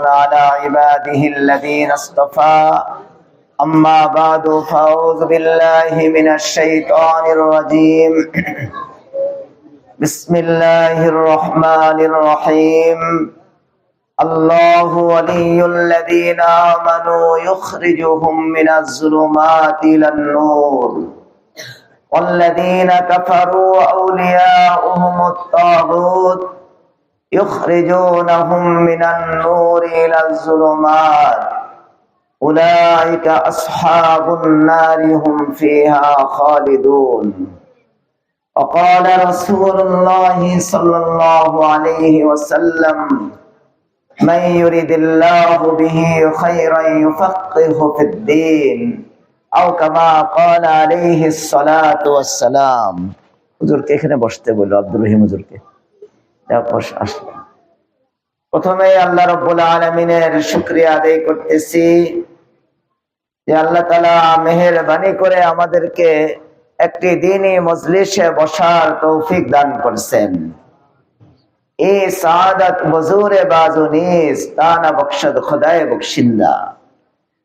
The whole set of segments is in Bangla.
على عباده الذين اصطفى أما بعد فأعوذ بالله من الشيطان الرجيم بسم الله الرحمن الرحيم الله ولي الذين آمنوا يخرجهم من الظلمات إلى النور والذين كفروا أولياؤهم الطاغوت يخرجونهم من النور إلى الظلمات أولئك أصحاب النار هم فيها خالدون وقال رسول الله صلى الله عليه وسلم من يرد الله به خيرا يفقهه في الدين أو كما قال عليه الصلاة والسلام হুজুরকে এখানে বসতে বলল আব্দুর রহিম হুজুরকে আসলেন। প্রথমে আল্লাহ রাব্বুল আলামিনের শুকরিয়া আদায় করতেছি যে আল্লাহ তাআলা মেহেরবানি করে আমাদেরকে একটি দ্বীনি মজলিসে বসার তৌফিক দান করেছেন। এই সাআদাত হুজুরে বাজুনিস তানা বখশদ খোদায়ে বখশিন্দা।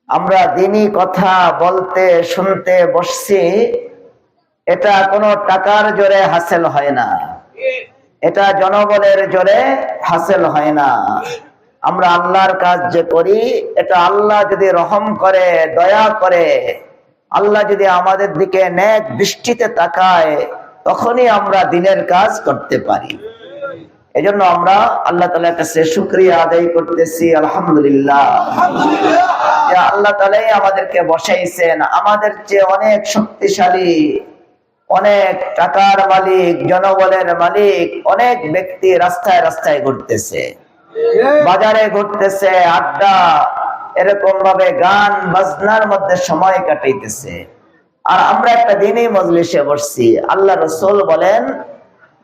আমরা দ্বীনি কথা বলতে শুনতে বসছি, এটা কোনো টাকার জোরে হাসিল হয় না, এটা জনবলের জোরে হাসিল হয় না। আমরা আল্লাহর কাজ যে করি, এটা আল্লাহ যদি রহম করে, দয়া করে, আল্লাহ যদি আমাদের দিকে নেক দৃষ্টিতে তাকায়, তখনই আমরা দ্বীনের কাজ করতে পারি। এজন্য আমরা আল্লাহ তাআলার কাছে শুকরিয়া আদায় করতেছি, আলহামদুলিল্লাহ। আল্লাহ তাআলাই আমাদেরকে বসাইছেন, আমাদের চেয়ে অনেক শক্তিশালী, অনেক টাকার মালিক, জনবলের মালিক অনেক ব্যক্তি রাস্তায় রাস্তায় ঘুরতেছে, বাজারে ঘুরতেছে, আড্ডা এরকম ভাবে গান বাজনার মধ্যে সময় কাটাইতেছে। আর আমরা একটা দ্বীনি মজলিসে বসছি। আল্লাহ রাসূল বলেন,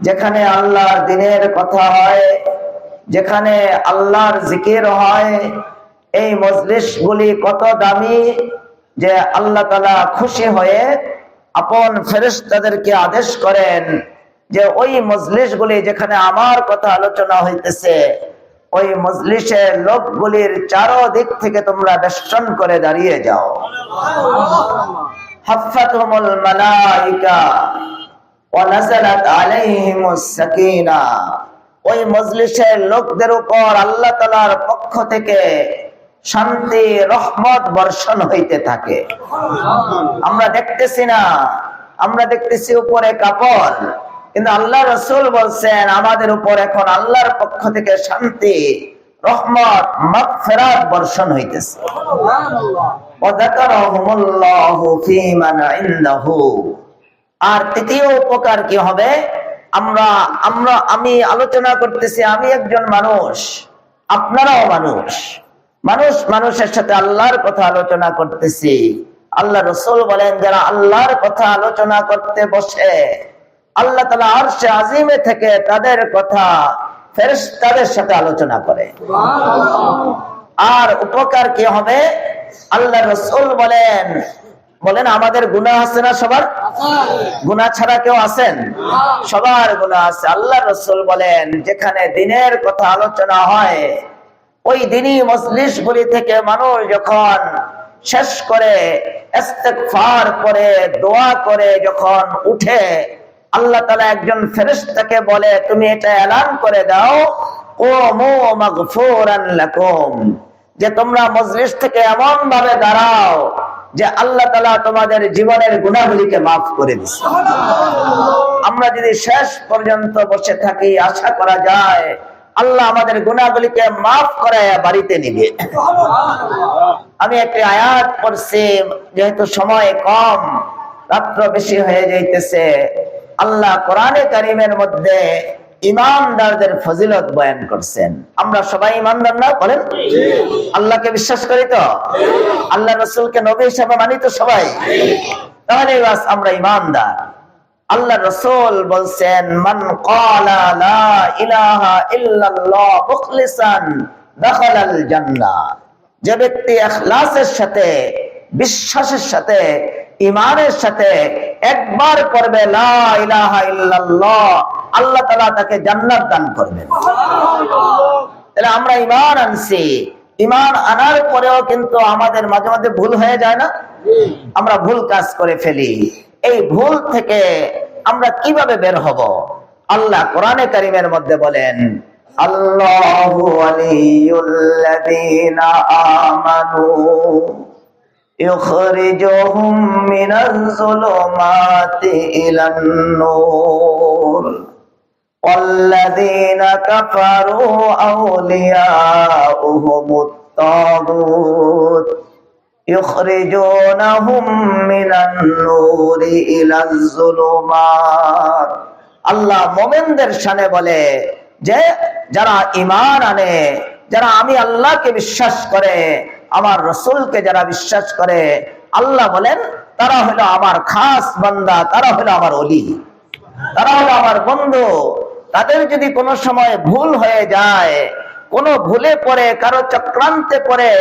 যেখানে আল্লাহর দ্বীনের কথা হয়, যেখানে আল্লাহর জিকির হয়, এই মজলিসগুলি কত দামি যে আল্লাহ তাআলা খুশি হয়ে আপন ফেরেশতাদেরকে আদেশ করেন যে ওই মজলিসগুলি যেখানে আমার কথা আলোচনা হইতেছে, ওই মজলিসের লোকগুলির চারদিক থেকে তোমরা বেষ্টন করে দাঁড়িয়ে যাও। হাফাতুহুমুল মালাইকা ওয়া নাযালাত আলাইহিমুস সাকিনাহ। ওই মজলিসের লোকদের উপর আল্লাহ তাআলার পক্ষ থেকে শান্তি রহমত বর্ষণ হইতে থাকে। আমরা দেখতেছি না, আমরা দেখতেছি উপরে কাপড়, কিন্তু আল্লাহ রাসূল বলছেন আমাদের উপর এখন আল্লাহর পক্ষ থেকে শান্তি রহমত মাগফিরাত বর্ষণ হইতেছে। ওয়া যাকারাহুমুল্লাহু ফী মান ইনদাহু। আর তৃতীয় উপকার কি হবে? আমি আলোচনা করতেছি, আমি একজন মানুষ, আপনারাও মানুষ, মানুষের সাথে আল্লাহর কথা আলোচনা করতেছি। আল্লাহ রাসূল বলেন, যারা আল্লাহর কথা আলোচনা করতে বসে, আল্লাহ তাআলা আরশে আজিমে থেকে তাদের কথা ফেরেশতাদের সাথে আলোচনা করে। আর উপকার কি হবে? আল্লাহ রাসূল বলেন আমাদের গুনাহ আছে না? সবার গুনাহ ছাড়া কেউ আছেন? সবার গুনাহ আছে। আল্লাহ রাসূল বলেন, যেখানে দ্বীনের কথা আলোচনা হয়, ওই দ্বীনি মজলিসগুলি থেকে মানুষ যখন শেষ করে ইস্তিগফার করে দোয়া করে যখন উঠে, আল্লাহ তাআলা একজন ফেরেশতাকে বলে, তুমি এটা এলান করে দাও, কুমু মাগফুরান লাকুম, যে তোমরা মজলিস থেকে এমন ভাবে দাঁড়াও যে আল্লাহ তাআলা তোমাদের জীবনের গুনাহগুলিকে মাফ করে দিয়েছে। আমরা যদি শেষ পর্যন্ত বসে থাকি, আশা করা যায় আল্লাহ আমাদের গুনাহগুলিকে মাফ করে বাড়িতে নিবে। আমি একটি আয়াত পড়ছি, যেহেতু সময় কম, রাত্র বেশি হয়ে যাইতেছে। আল্লাহ কোরআনে কারীমের মধ্যে ইমানদারদের ফজিলত বয়ান করছেন। আমরা সবাই ইমানদার না? বলেন, আল্লাহকে বিশ্বাস করি তো? আল্লাহ রাসূলকে নবী হিসেবে মানি তো সবাই? তাহলে বাস আমরা ইমানদার। আল্লাহ রাসূল বলছেন, মান ক্বালা লা ইলাহা ইল্লাল্লাহ মুখলিসান দাখালাল জান্নাহ। যে ব্যক্তি ইখলাসের সাথে, বিশ্বাসের সাথে, ঈমানের সাথে একবার করবে লা ইলাহা ইল্লাল্লাহ, আল্লাহ তাআলা তাকে জান্নাত দান করবেন। তাহলে আমরা ঈমান আনছি, ঈমান আনার পরেও কিন্তু আমাদের মাঝে মাঝে ভুল হয়ে যায় না? আমরা ভুল কাজ করে ফেলি। এই ভুল থেকে আমরা কিভাবে বের হব? আল্লাহ কোরআনে কারীমের মধ্যে বলেন, আল্লাহু ওয়ালিয়ুল্লাযীনা আমানু ইখরিজুহুম মিনাজ যুলুমাতি ইলান নূর ওয়াল্লাযীনা কাফারু আউলিয়াউহুমুত তাগুত ইখরিজুনাহুম মিনান নূরি ইলাজ যুলুমাত। আল্লাহ মুমিনদের শানে বলে যে যারা ঈমান আনে, যারা আমি আল্লাহকে বিশ্বাস করে, আমার রাসূলকে যারা বিশ্বাস করে, আল্লাহ বলেন তারা হলো আমার খাস বান্দা, তারা হলো আমার ওলি, তারা হলো আমার বন্ধু। তাদের যদি কোনো সময় ভুল হয়ে যায়, কোনো ভুলে পড়ে, কারো চক্রান্তে পড়ে,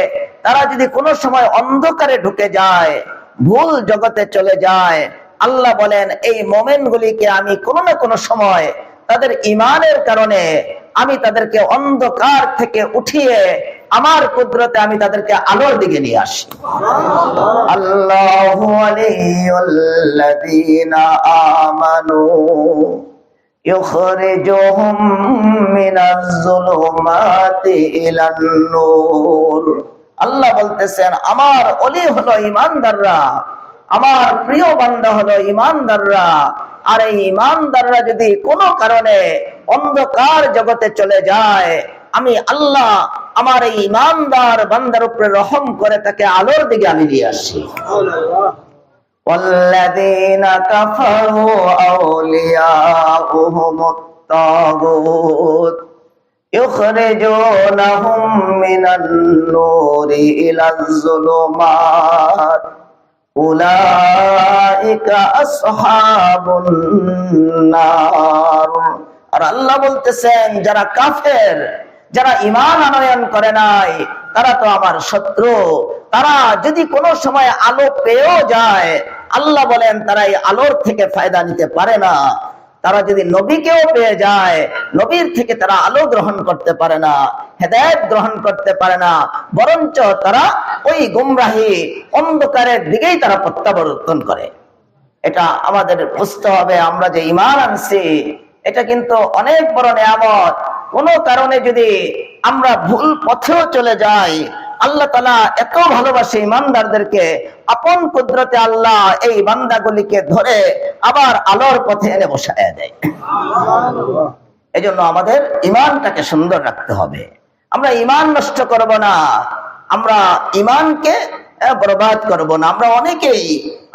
তারা যদি কোনো সময় অন্ধকারে ঢুকে যায়, ভুল জগতে চলে যায়, আল্লাহ বলেন এই মুমিনগুলিকে আমি কোনো না কোনো সময় তাদের ঈমানের কারণে আমি তাদেরকে অন্ধকার থেকে উঠিয়ে আমার কুদরতে আমি তাদেরকে আলোর দিকে নিয়ে আসি। আল্লাহু ওয়ালিয়ুল্লাযীনা আমানু ইখরিজুহুম মিনাজ যুলুমাতি ইলান নূর। আল্লাহ বলতেছেন আমার ওলি হলো ঈমানদাররা, আমার প্রিয় বান্দা হলো ঈমানদাররা। আর এই ঈমানদাররা যদি কোনো কারণে অন্ধকার জগতে চলে যায়, আমি আল্লাহ আমার এই ঈমানদার বান্দার উপরে রহম করে তাকে আলোর দিকে আমি নিয়ে আসি। والذين كفروا أولياؤهم الطاغوت يخرجونهم من النور إلى الظلمات أولئك أصحاب النار। আর আল্লাহ বলতেছেন যারা কাফের, যারা ঈমান আনয়ন করে নাই, তারা তো আমার শত্রু। তারা যদি কোনো সময় আলো পেয়েও যায়, আল্লাহ বলেন তারা এই আলোর থেকে ফায়দা নিতে পারে না। তারা যদি নবীকেও পেয়ে যায়, নবীর থেকে তারা আলো গ্রহণ করতে পারে না, হেদায়েত গ্রহণ করতে পারে না, বরঞ্চ তারা ওই গুমরাহি অন্ধকারের দিকেই তারা প্রত্যাবর্তন করে। এটা আমাদের বুঝতে হবে। আমরা যে ঈমান আনছি এটা কিন্তু অনেক বড় নিয়ামত। কোনো কারণে যদি আমরা ভুল পথেও চলে যাই, আল্লাহ তাআলা এত ভালোবাসে ঈমানদারদেরকে, আপন কুদরতে আল্লাহ এই বান্দাগুলিকে ধরে আবার আলোর পথে এনে বসায় দেয়। এজন্য আমাদের ঈমানটাকে সুন্দর রাখতে হবে। আমরা ঈমান নষ্ট করব না, আমরা ঈমানকে বরবাদ করব না। আমরা অনেকেই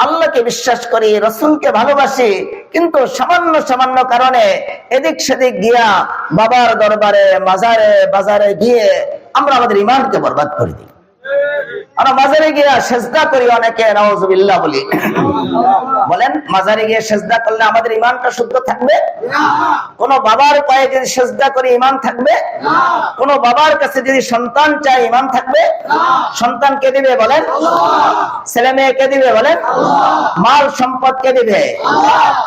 আল্লাহকে বিশ্বাস করি, রাসূলকে ভালোবাসি, কিন্তু সামান্য সামান্য কারণে এদিক সেদিক গিয়া বাবার দরবারে, মাজারে, বাজারে গিয়ে আমরা আমাদের ঈমানকে বরবাদ করে দিই। আমরা মাজারে গিয়ে সেজদা করি, অনেকে নাউযুবিল্লাহ বলি। বলেন মাজারে গিয়ে সেজদা করলে আমাদের ঈমানটা শুদ্ধ থাকবে? কোন বাবার পায়ে যদি সেজদা করি ঈমান থাকবে? কোন বাবার কাছে যদি সন্তান চাই ঈমান থাকবে? সন্তান কে দিবে বলেন? ছেলে মেয়ে কে দিবে বলেন? মাল সম্পদ কে দিবে?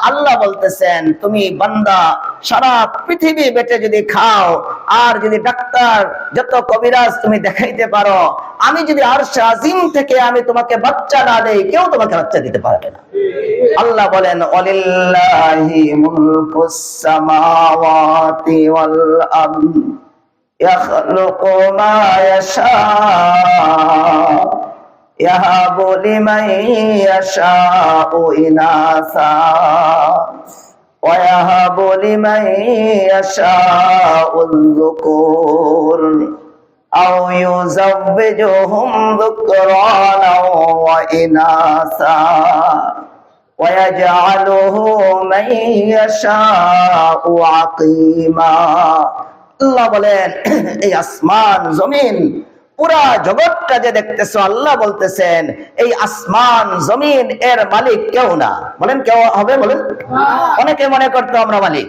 আল্লাহ বলতেছেন তুমি বান্দা সারা পৃথিবী বেটে যদি খাও, আর যদি ডাক্তার যত কবিরাজ তুমি দেখাইতে পারো, আমি যদি আরশ আজিম থেকে আমি তোমাকে বাচ্চা না দেই, কেউ তোমাকে বাচ্চা দিতে পারবে না। আল্লাহ বলেন ওয়ালিল্লাহি মুলকুস সামাওয়াতি ওয়াল আরদ ইয়াখলুকু মা ইয়াশা ইয়াহাবু লিমান ইয়াশাউ ইনাসা ওয়া ইয়াহাবু লিমান ইয়াশাউ যুকুর আও ইউযাওবিজুহুম যুকরানা ওয়া ইনাসা ওয়া ইয়াজআলুহু মান ইয়াশাউ আকিমা। আল্লাহ বলেন এই আসমান জমিন পুরা জগৎটা যে দেখতেছো, আল্লাহ বলতেছেন এই আসমান জমিন এর মালিক কেউ না। বলেন কেউ হবে? বলেন। অনেকে মনে করতো আমরা মালিক,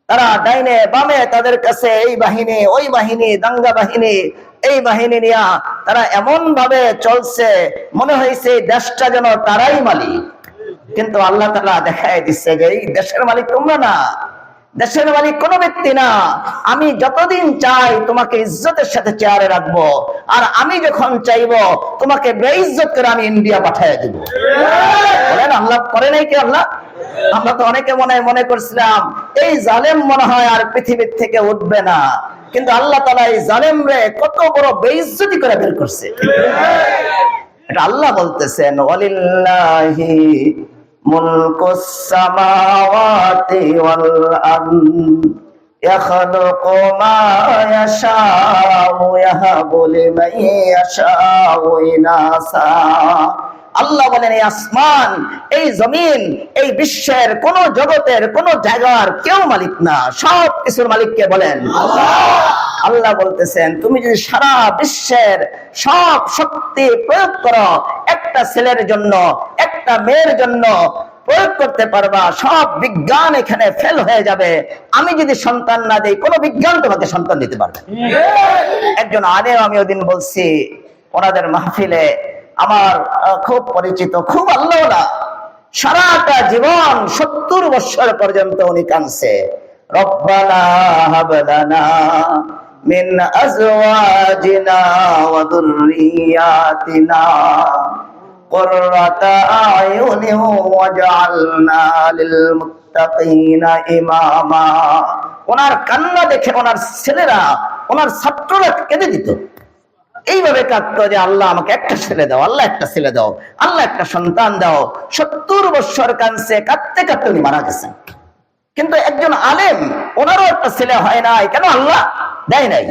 তারা ডাইনে বামে তাদের কাছে এই বাহিনী, ওই বাহিনী, দাঙ্গা বাহিনী, এই বাহিনী নিয়ে তারা এমন ভাবে চলছে মনে হয়েছে দেশটা যেন তারাই মালিক। কিন্তু আল্লাহ তাআলা দেখায় দিচ্ছে যে এই দেশের মালিক তোমরা না, দেশের মালিক কোন ব্যক্তি না। আমি যতদিন চাই তোমাকে ইজ্জতের সাথে চেয়ারে রাখবো, আর আমি যখন চাইবো তোমাকে বেইজ্জত করে আমি ইন্ডিয়া পাঠিয়ে দিব। বলেন আল্লাহ করে নাই কি? আল্লাহ, আমরা তো অনেকে মনে করছিলাম এই জালেম মনে হয় আর পৃথিবীর থেকে উঠবে না, কিন্তু আল্লাহ তাআলা এই জালেম রে কত বড় বেইজ্জতি করে বের করছে। এটা আল্লাহ বলতেছেন, ওয়ালিল্লাহি মুলকুস সামাওয়াতি ওয়াল আরদ ইয়াখলুকু মা ইয়াশাউ ইয়াহাবু লিমান ইয়াশাউ ইনাসা। আল্লাহ বলেন এই আসমান, এই জমিন, এই বিশ্বের কোন জগতের কোন জায়গার কেউ মালিক না, সব কিছুর মালিককে বলেন আল্লাহ। আল্লাহ বলতেছেন তুমি যদি সারা বিশ্বের সব শক্তি প্রয়োগ করো একটা ছেলের জন্য, একটা মেয়ের জন্য প্রয়োগ করতে পারবা, সব বিজ্ঞান এখানে ফেল হয়ে যাবে। আমি যদি সন্তান না দেই, কোন বিজ্ঞান তোমাকে সন্তান দিতে পারবে। একজন আলেম, আমি ওদিন বলছি ওনাদের মাহফিলে, আমার খুব পরিচিত, খুব আল্লাহওয়ালা, সারাটা জীবন 70 বছর পর্যন্ত উনি কাঁদছে, রব্বানা হাব লানা মিন আজওয়াজিনা ওয়া যুররিয়াতিনা কুররাতা আয়ুনিন ওয়াজআলনা লিল মুত্তাকিনা ইমামা। ওনার কান্না দেখে ওনার ছেলেরা, ওনার ছাত্ররা কেঁদে দিত, এইভাবে কাঁদতো যে আল্লাহ আমাকে একটা ছেলে দাও, আল্লাহ একটা ছেলে দাও, আল্লাহ একটা সন্তান দাও। 70 বছর কাঁদছে, কাঁদতে কাঁদতে উনি মারা গেছেন। কিন্তু একজন আলেম, ওনারও একটা ছেলে হয় নাই, কেন? আল্লাহ দেয় নাই।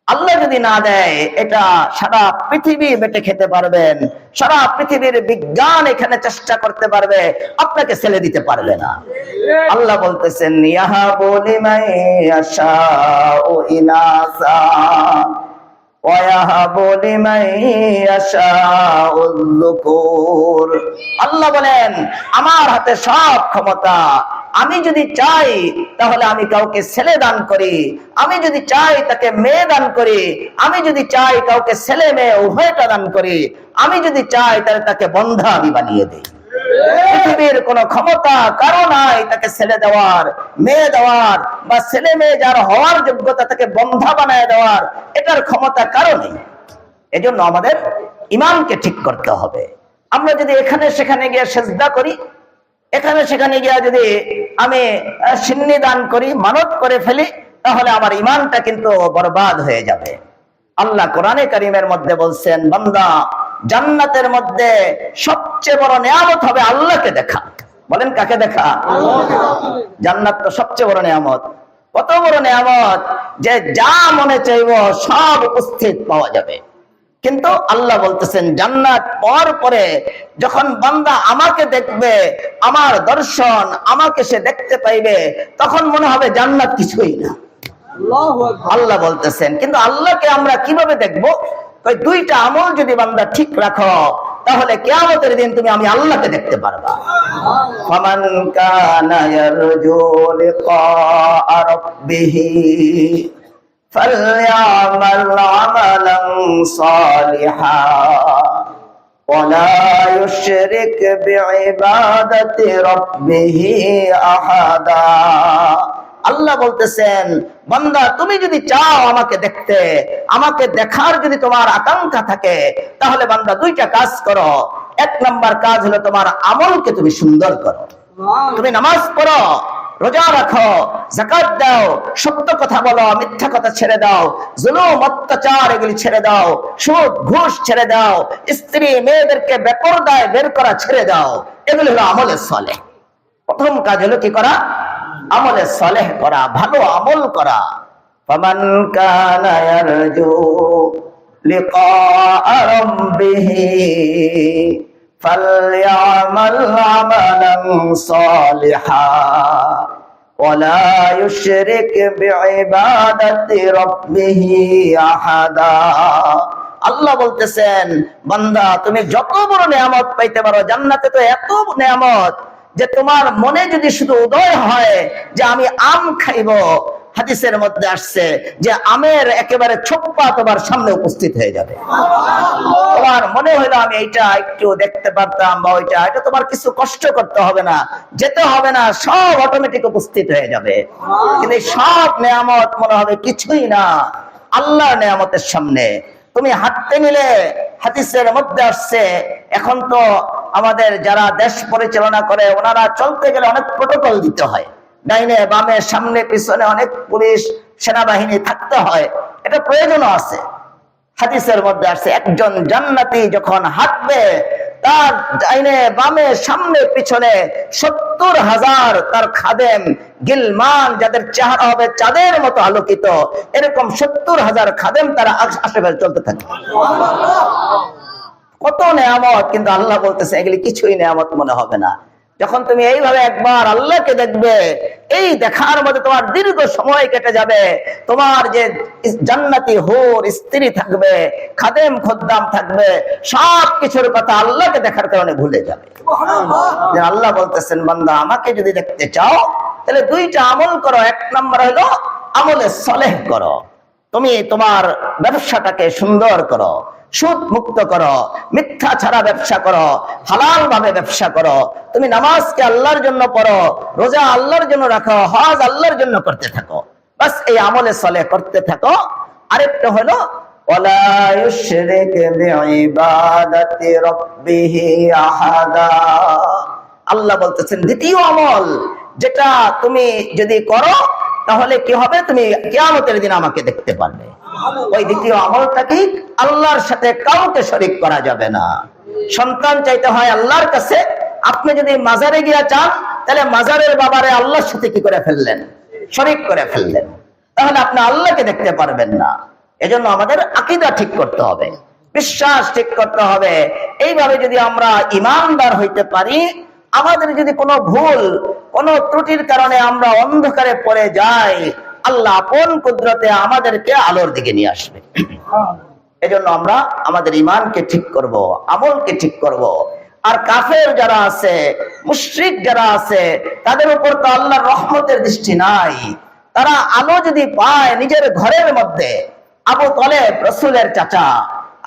আল্লাহ যদি না দেয়, এটা সারা পৃথিবী বেটে খেতে পারবেন, সারা পৃথিবীর বিজ্ঞান এখানে চেষ্টা করতে পারবে, আপনাকে ছেলে দিতে পারবে না। আল্লাহ বলতেছেন ইয়াহাবু লিমান ইয়াশাউ ইনাসা আল্লাহ বলেন আমার হাতে সব ক্ষমতা, আমি যদি চাই তাহলে আমি কাউকে ছেলে দান করি, আমি যদি চাই তাকে মেয়ে দান করি, আমি যদি চাই কাউকে ছেলে মেয়ে উভয়টা দান করি, আমি যদি চাই তাহলে তাকে বন্ধা আমি বানিয়ে দিই। পৃথিবীর কোন ক্ষমতা কারো নাই তাকে ছেলে দেওয়ার, মেয়ে দেওয়ার, বা ছেলে মেয়ে যার হওয়ার যোগ্যতা তাকে বন্ধা বানায় দেওয়ার, এটার ক্ষমতা কারো নেই। এজন্য আমাদের ইমানকে ঠিক করতে হবে। আমরা যদি এখানে সেখানে গিয়ে সেজদা করি, এখানে সেখানে গিয়ে যদি আমি সিন্নি দান করি, মানত করে ফেলি, তাহলে আমার ইমানটা কিন্তু বরবাদ হয়ে যাবে। আল্লাহ কোরআনে কারীমের মধ্যে বলছেন, বান্দা জান্নাতের মধ্যে সবচেয়ে বড় নিয়ামত হবে আল্লাহকে দেখা। বলেন কাকে দেখা? জান্নাত তো সবচেয়ে বড় নিয়ামত। কত বড় নিয়ামত যে যা মনে চাইবো সব উপস্থিত পাওয়া যাবে। কিন্তু আল্লাহ বলতেছেন জান্নাত পাওয়ার পরে যখন বান্দা আমাকে দেখবে, আমার দর্শন, আমাকে সে দেখতে পাইবে, তখন মনে হবে জান্নাত কিছুই না। আল্লাহ বলতেছেন, কিন্তু আল্লাহকে আমরা কিভাবে দেখবো? ওই দুইটা আমল যদি বান্দা ঠিক রাখো, তাহলে কিয়ামতের দিন তুমি আমি আল্লাহকে দেখতে পারবা। ফামান কানা ইয়ারজু লিকা রাব্বিহি ফালইআমাল আমালান সালিহা ওয়া লা ইউশরিক বিইবাদাতি রাব্বিহি আহাদা। আল্লাহ বলতেছেন, বান্দা তুমি যদি চাও আমাকে দেখতে, আমাকে দেখার যদি তোমার আকাঙ্ক্ষা থাকে, তাহলে বান্দা দুইটা কাজ করো। 1 নাম্বার কাজ হলো তোমার আমলকে তুমি সুন্দর করো। তুমি নামাজ পড়ো, রোজা রাখো, যাকাত দাও, সত্য কথা বলো, মিথ্যা কথা ছেড়ে দাও, জুলুম অত্যাচার এগুলি ছেড়ে দাও, সুদ ঘুষ ছেড়ে দাও, স্ত্রী মেয়েদেরকে বেপরদায় বের করা ছেড়ে দাও। এগুলি হলো আমলে সালেহ। প্রথম কাজ হলো কি করা? আমলে সালেহ করা, ভালো আমল করা। ফামান কানা ইয়ারজু লিকা রাব্বিহি ফালইআমাল আমালান সালিহা ওয়া লা ইউশরিক বিইবাদাতি রাব্বিহি আহাদা। আল্লাহ বলতেছেন, বান্দা তুমি যত বড় নিয়ামত পাইতে পারো, জান্নাতে তো এত নিয়ামত যে তোমার মনে যদি শুধু উদয় হয় যে আমি আম খাইব, হাদিসের মধ্যে আসছে যে আমের একেবারে ছোপ্পা তোমার সামনে উপস্থিত হয়ে যাবে। তোমার মনে হলো আমি এইটা একটু দেখতে পারতাম বা ওইটা, এটা তোমার কিছু কষ্ট করতে হবে না, যেতে হবে না, সব অটোমেটিক উপস্থিত হয়ে যাবে। কিন্তু এই সব নেয়ামত মনে হবে কিছুই না আল্লাহর নেয়ামতের সামনে। তুমি হাঁটতে নিলে হাদিসের মধ্যে আসছে, এখন তো আমাদের যারা দেশ পরিচালনা করে ওনারা চলতে গেলে অনেক প্রোটোকল দিতে হয়, ডাইনে বামে সামনে পিছনে অনেক পুলিশ সেনাবাহিনী থাকতে হয়, এটা প্রয়োজনও আছে। হাদিসের মধ্যে আসছে একজন জান্নাতি যখন হাঁটবে তার ডাইনে বামে সামনে পিছনে 70,000 তার খাদেম গিলমান, যাদের চেহারা হবে চাঁদের মতো আলোকিত, এরকম 70,000 খাদেম তারা আশেপাশে চলতে থাকে। কত নেয়ামত, কিন্তু আল্লাহ বলতেছে এগুলি কিছুই নেয়ামত মনে হবে না। যখন তুমি এইভাবে একবার আল্লাহকে দেখবে, এই দেখার মধ্যে তোমার দীর্ঘ সময় কেটে যাবে, তোমার যে জান্নাতি হুর স্ত্রী থাকবে, খাদেম খদ্দাম থাকবে, সব কিছুর কথা আল্লাহকে দেখার কারণে ভুলে যাবে। আল্লাহ বলতেছেন বান্দা আমাকে যদি দেখতে চাও তাহলে দুইটা আমল করো। এক নম্বর হলো আমলে সলেহ করো, তুমি তোমার ব্যবসাটাকে সুন্দর করো, সুদ মুক্ত করো, মিথ্যা ছাড়া ব্যবসা করো, হালাল ভাবে ব্যবসা করো। তুমি নামাজকে আল্লাহর জন্য পড়ো, রোজা আল্লাহর জন্য রাখো, হজ আল্লাহর জন্য করতে থাকো, বাস এই আমলে সলে করতে থাকো। আরেকটা হলো ওয়ালা ইউশরিক বিইবাদাতি রাব্বিহি আহাদা। আল্লাহ বলতেছেন দ্বিতীয় আমল যেটা তুমি যদি করো তাহলে কি হবে, তুমি কিয়ামতের দিন আমাকে দেখতে পারবে। ওই দ্বিতীয় আমলটা কি, আল্লাহর সাথে কাউকে শরীক করা যাবে না। সন্তান চাইতে হয় আল্লাহর কাছে। আপনি যদি মাজারে গিয়া চান তাহলে মাজারের বাবারে আল্লাহর সাথে কি করে ফেললেন, শরীক করে ফেললেন, তাহলে আপনি আল্লাহকে দেখতে পারবেন না। এজন্য আমাদের আকীদা ঠিক করতে হবে, বিশ্বাস ঠিক করতে হবে। এইভাবে যদি আমরা ঈমানদার হইতে পারি, আমাদের যদি কোনো ভুল কোনো ত্রুটির কারণে আমরা অন্ধকারে পড়ে যাই, আল্লাহ আপন কুদরতে আমাদেরকে আলোর দিকে নিয়ে আসবে। এজন্য আমরা আমাদের ঈমানকে ঠিক করব, আমলকে ঠিক করব। আর কাফের যারা আছে, মুশরিক যারা আছে, তাদের উপর তো আল্লাহর রহমতের দৃষ্টি নাই। তারা আলো যদি পায় নিজের ঘরের মধ্যে, আবু তালেব রাসূলের চাচা,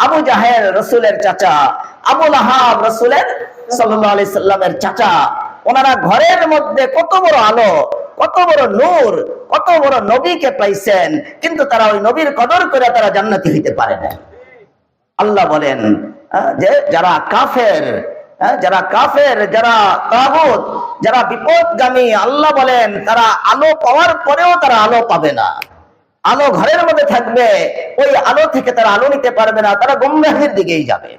আবু জাহেল রাসূলের চাচা, আবু লাহাব রাসূলের সাল্লাল্লাহু আলাইহি সাল্লামের চাচা, ওনারা ঘরের মধ্যে কত বড় আলো, কত বড় নূর, কত বড় নবীকে পাইছেন, কিন্তু তারা ওই নবীর কদর করে তারা জান্নাতি হইতে পারে না। আল্লাহ বলেন যে যারা কাফের, যারা তাগুত, যারা বিপদগামী, আল্লাহ বলেন তারা আলো পাওয়ার পরেও তারা আলো পাবে না। আলো ঘরের মধ্যে থাকবে, ওই আলো থেকে তারা আলো নিতে পারবে না, তারা গোমরাহির দিকেই যাবে।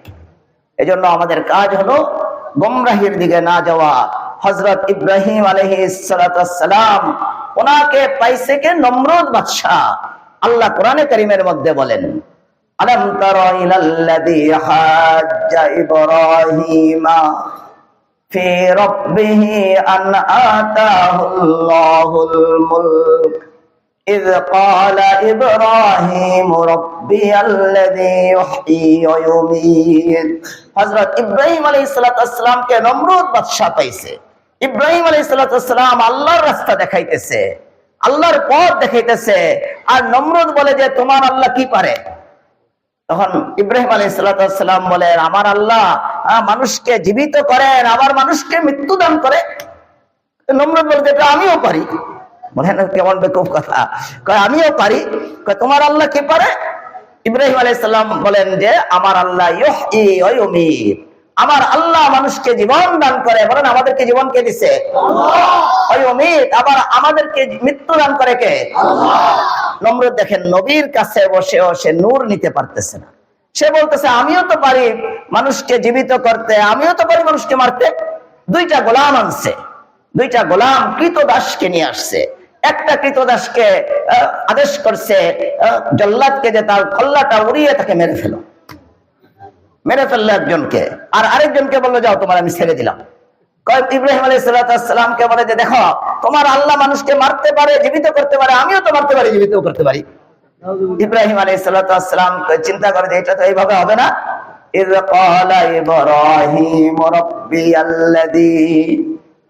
এজন্য আমাদের কাজ হলো গোমরাহির দিকে না যাওয়া। হযরত ইব্রাহিম আলাইহিস সালাতু ওয়াস সালাম, ওনাকে পাইছে কে, নমরুদ বাদশা। আল্লাহ কোরআনে কারীমের মধ্যে বলেন, আলাম তারা ইলাল্লাযী হাজ্জা ইব্রাহিমা ফি রাব্বিহি আন আতাহুল্লাহুল মুলক إذ قال إبراهيم ربي الذي يحيي ويميت। হযরত ইব্রাহিম আলাইহিস সালাতু ওয়াস সালাম কে নমরুদ বাদশা পাইছে। ইব্রাহিম আলাইহিস সালাতু ওয়াস সালাম আল্লাহর রাস্তা দেখাইতেছে, আল্লাহর পথ দেখাইতেছে, আর নমরুদ বলে যে তোমার আল্লাহ কি পারে। তখন ইব্রাহিম আলাইহিস সালাতু ওয়াস সালাম বলেন, আমার আল্লাহ মানুষকে জীবিত করেন, আবার মানুষকে মৃত্যু দান করে। নমরুদ বলে এটা আমিও পারি। বলেন কেমন বেকুব কথা, কয় আমিও পারি। কয় তোমার আল্লাহ কি পারে? ইব্রাহিম আলাইহিস সালাম বলেন যে আমার আল্লাহ ইউহয়ী ওয়া ইউমীত, আমার আল্লাহ মানুষকে জীবন দান করে। বলেন আমাদেরকে জীবন কে দিছে? আল্লাহ। ওয়া ইউমীত, আবার আমাদেরকে মৃত্যু দান করে কে? আল্লাহ। নমরুদ দেখেন নবীর কাছে বসেও সে নূর নিতে পারতেছে না। সে বলতেছে আমিও তো পারি মানুষকে জীবিত করতে, আমিও তো পারি মানুষকে মারতে। দুইটা গোলাম আনছে, দুইটা গোলাম কৃতদাসকে নিয়ে আসছে। একটা কৃতদাসকে আদেশ করছে জল্লাদকে যে তার কল্লাটা উড়িয়ে তাকে মেরে ফেলো, মেরে ফেললো একজনকে। আর আরেকজনকে বললো যাও তোমার আমি ছেড়ে দিলাম। ইব্রাহিম আলাইহিস সালামকে বলে যে দেখো তোমার আল্লাহ মানুষকে মারতে পারে, জীবিত করতে পারে, আমিও তো মারতে পারি, জীবিত করতে পারি। ইব্রাহিম আলাইহিস সালাম চিন্তা করে যে এটা তো এইভাবে হবে না। ইয ক্বালা ইব্রাহিম রাব্বিয়াল্লাযী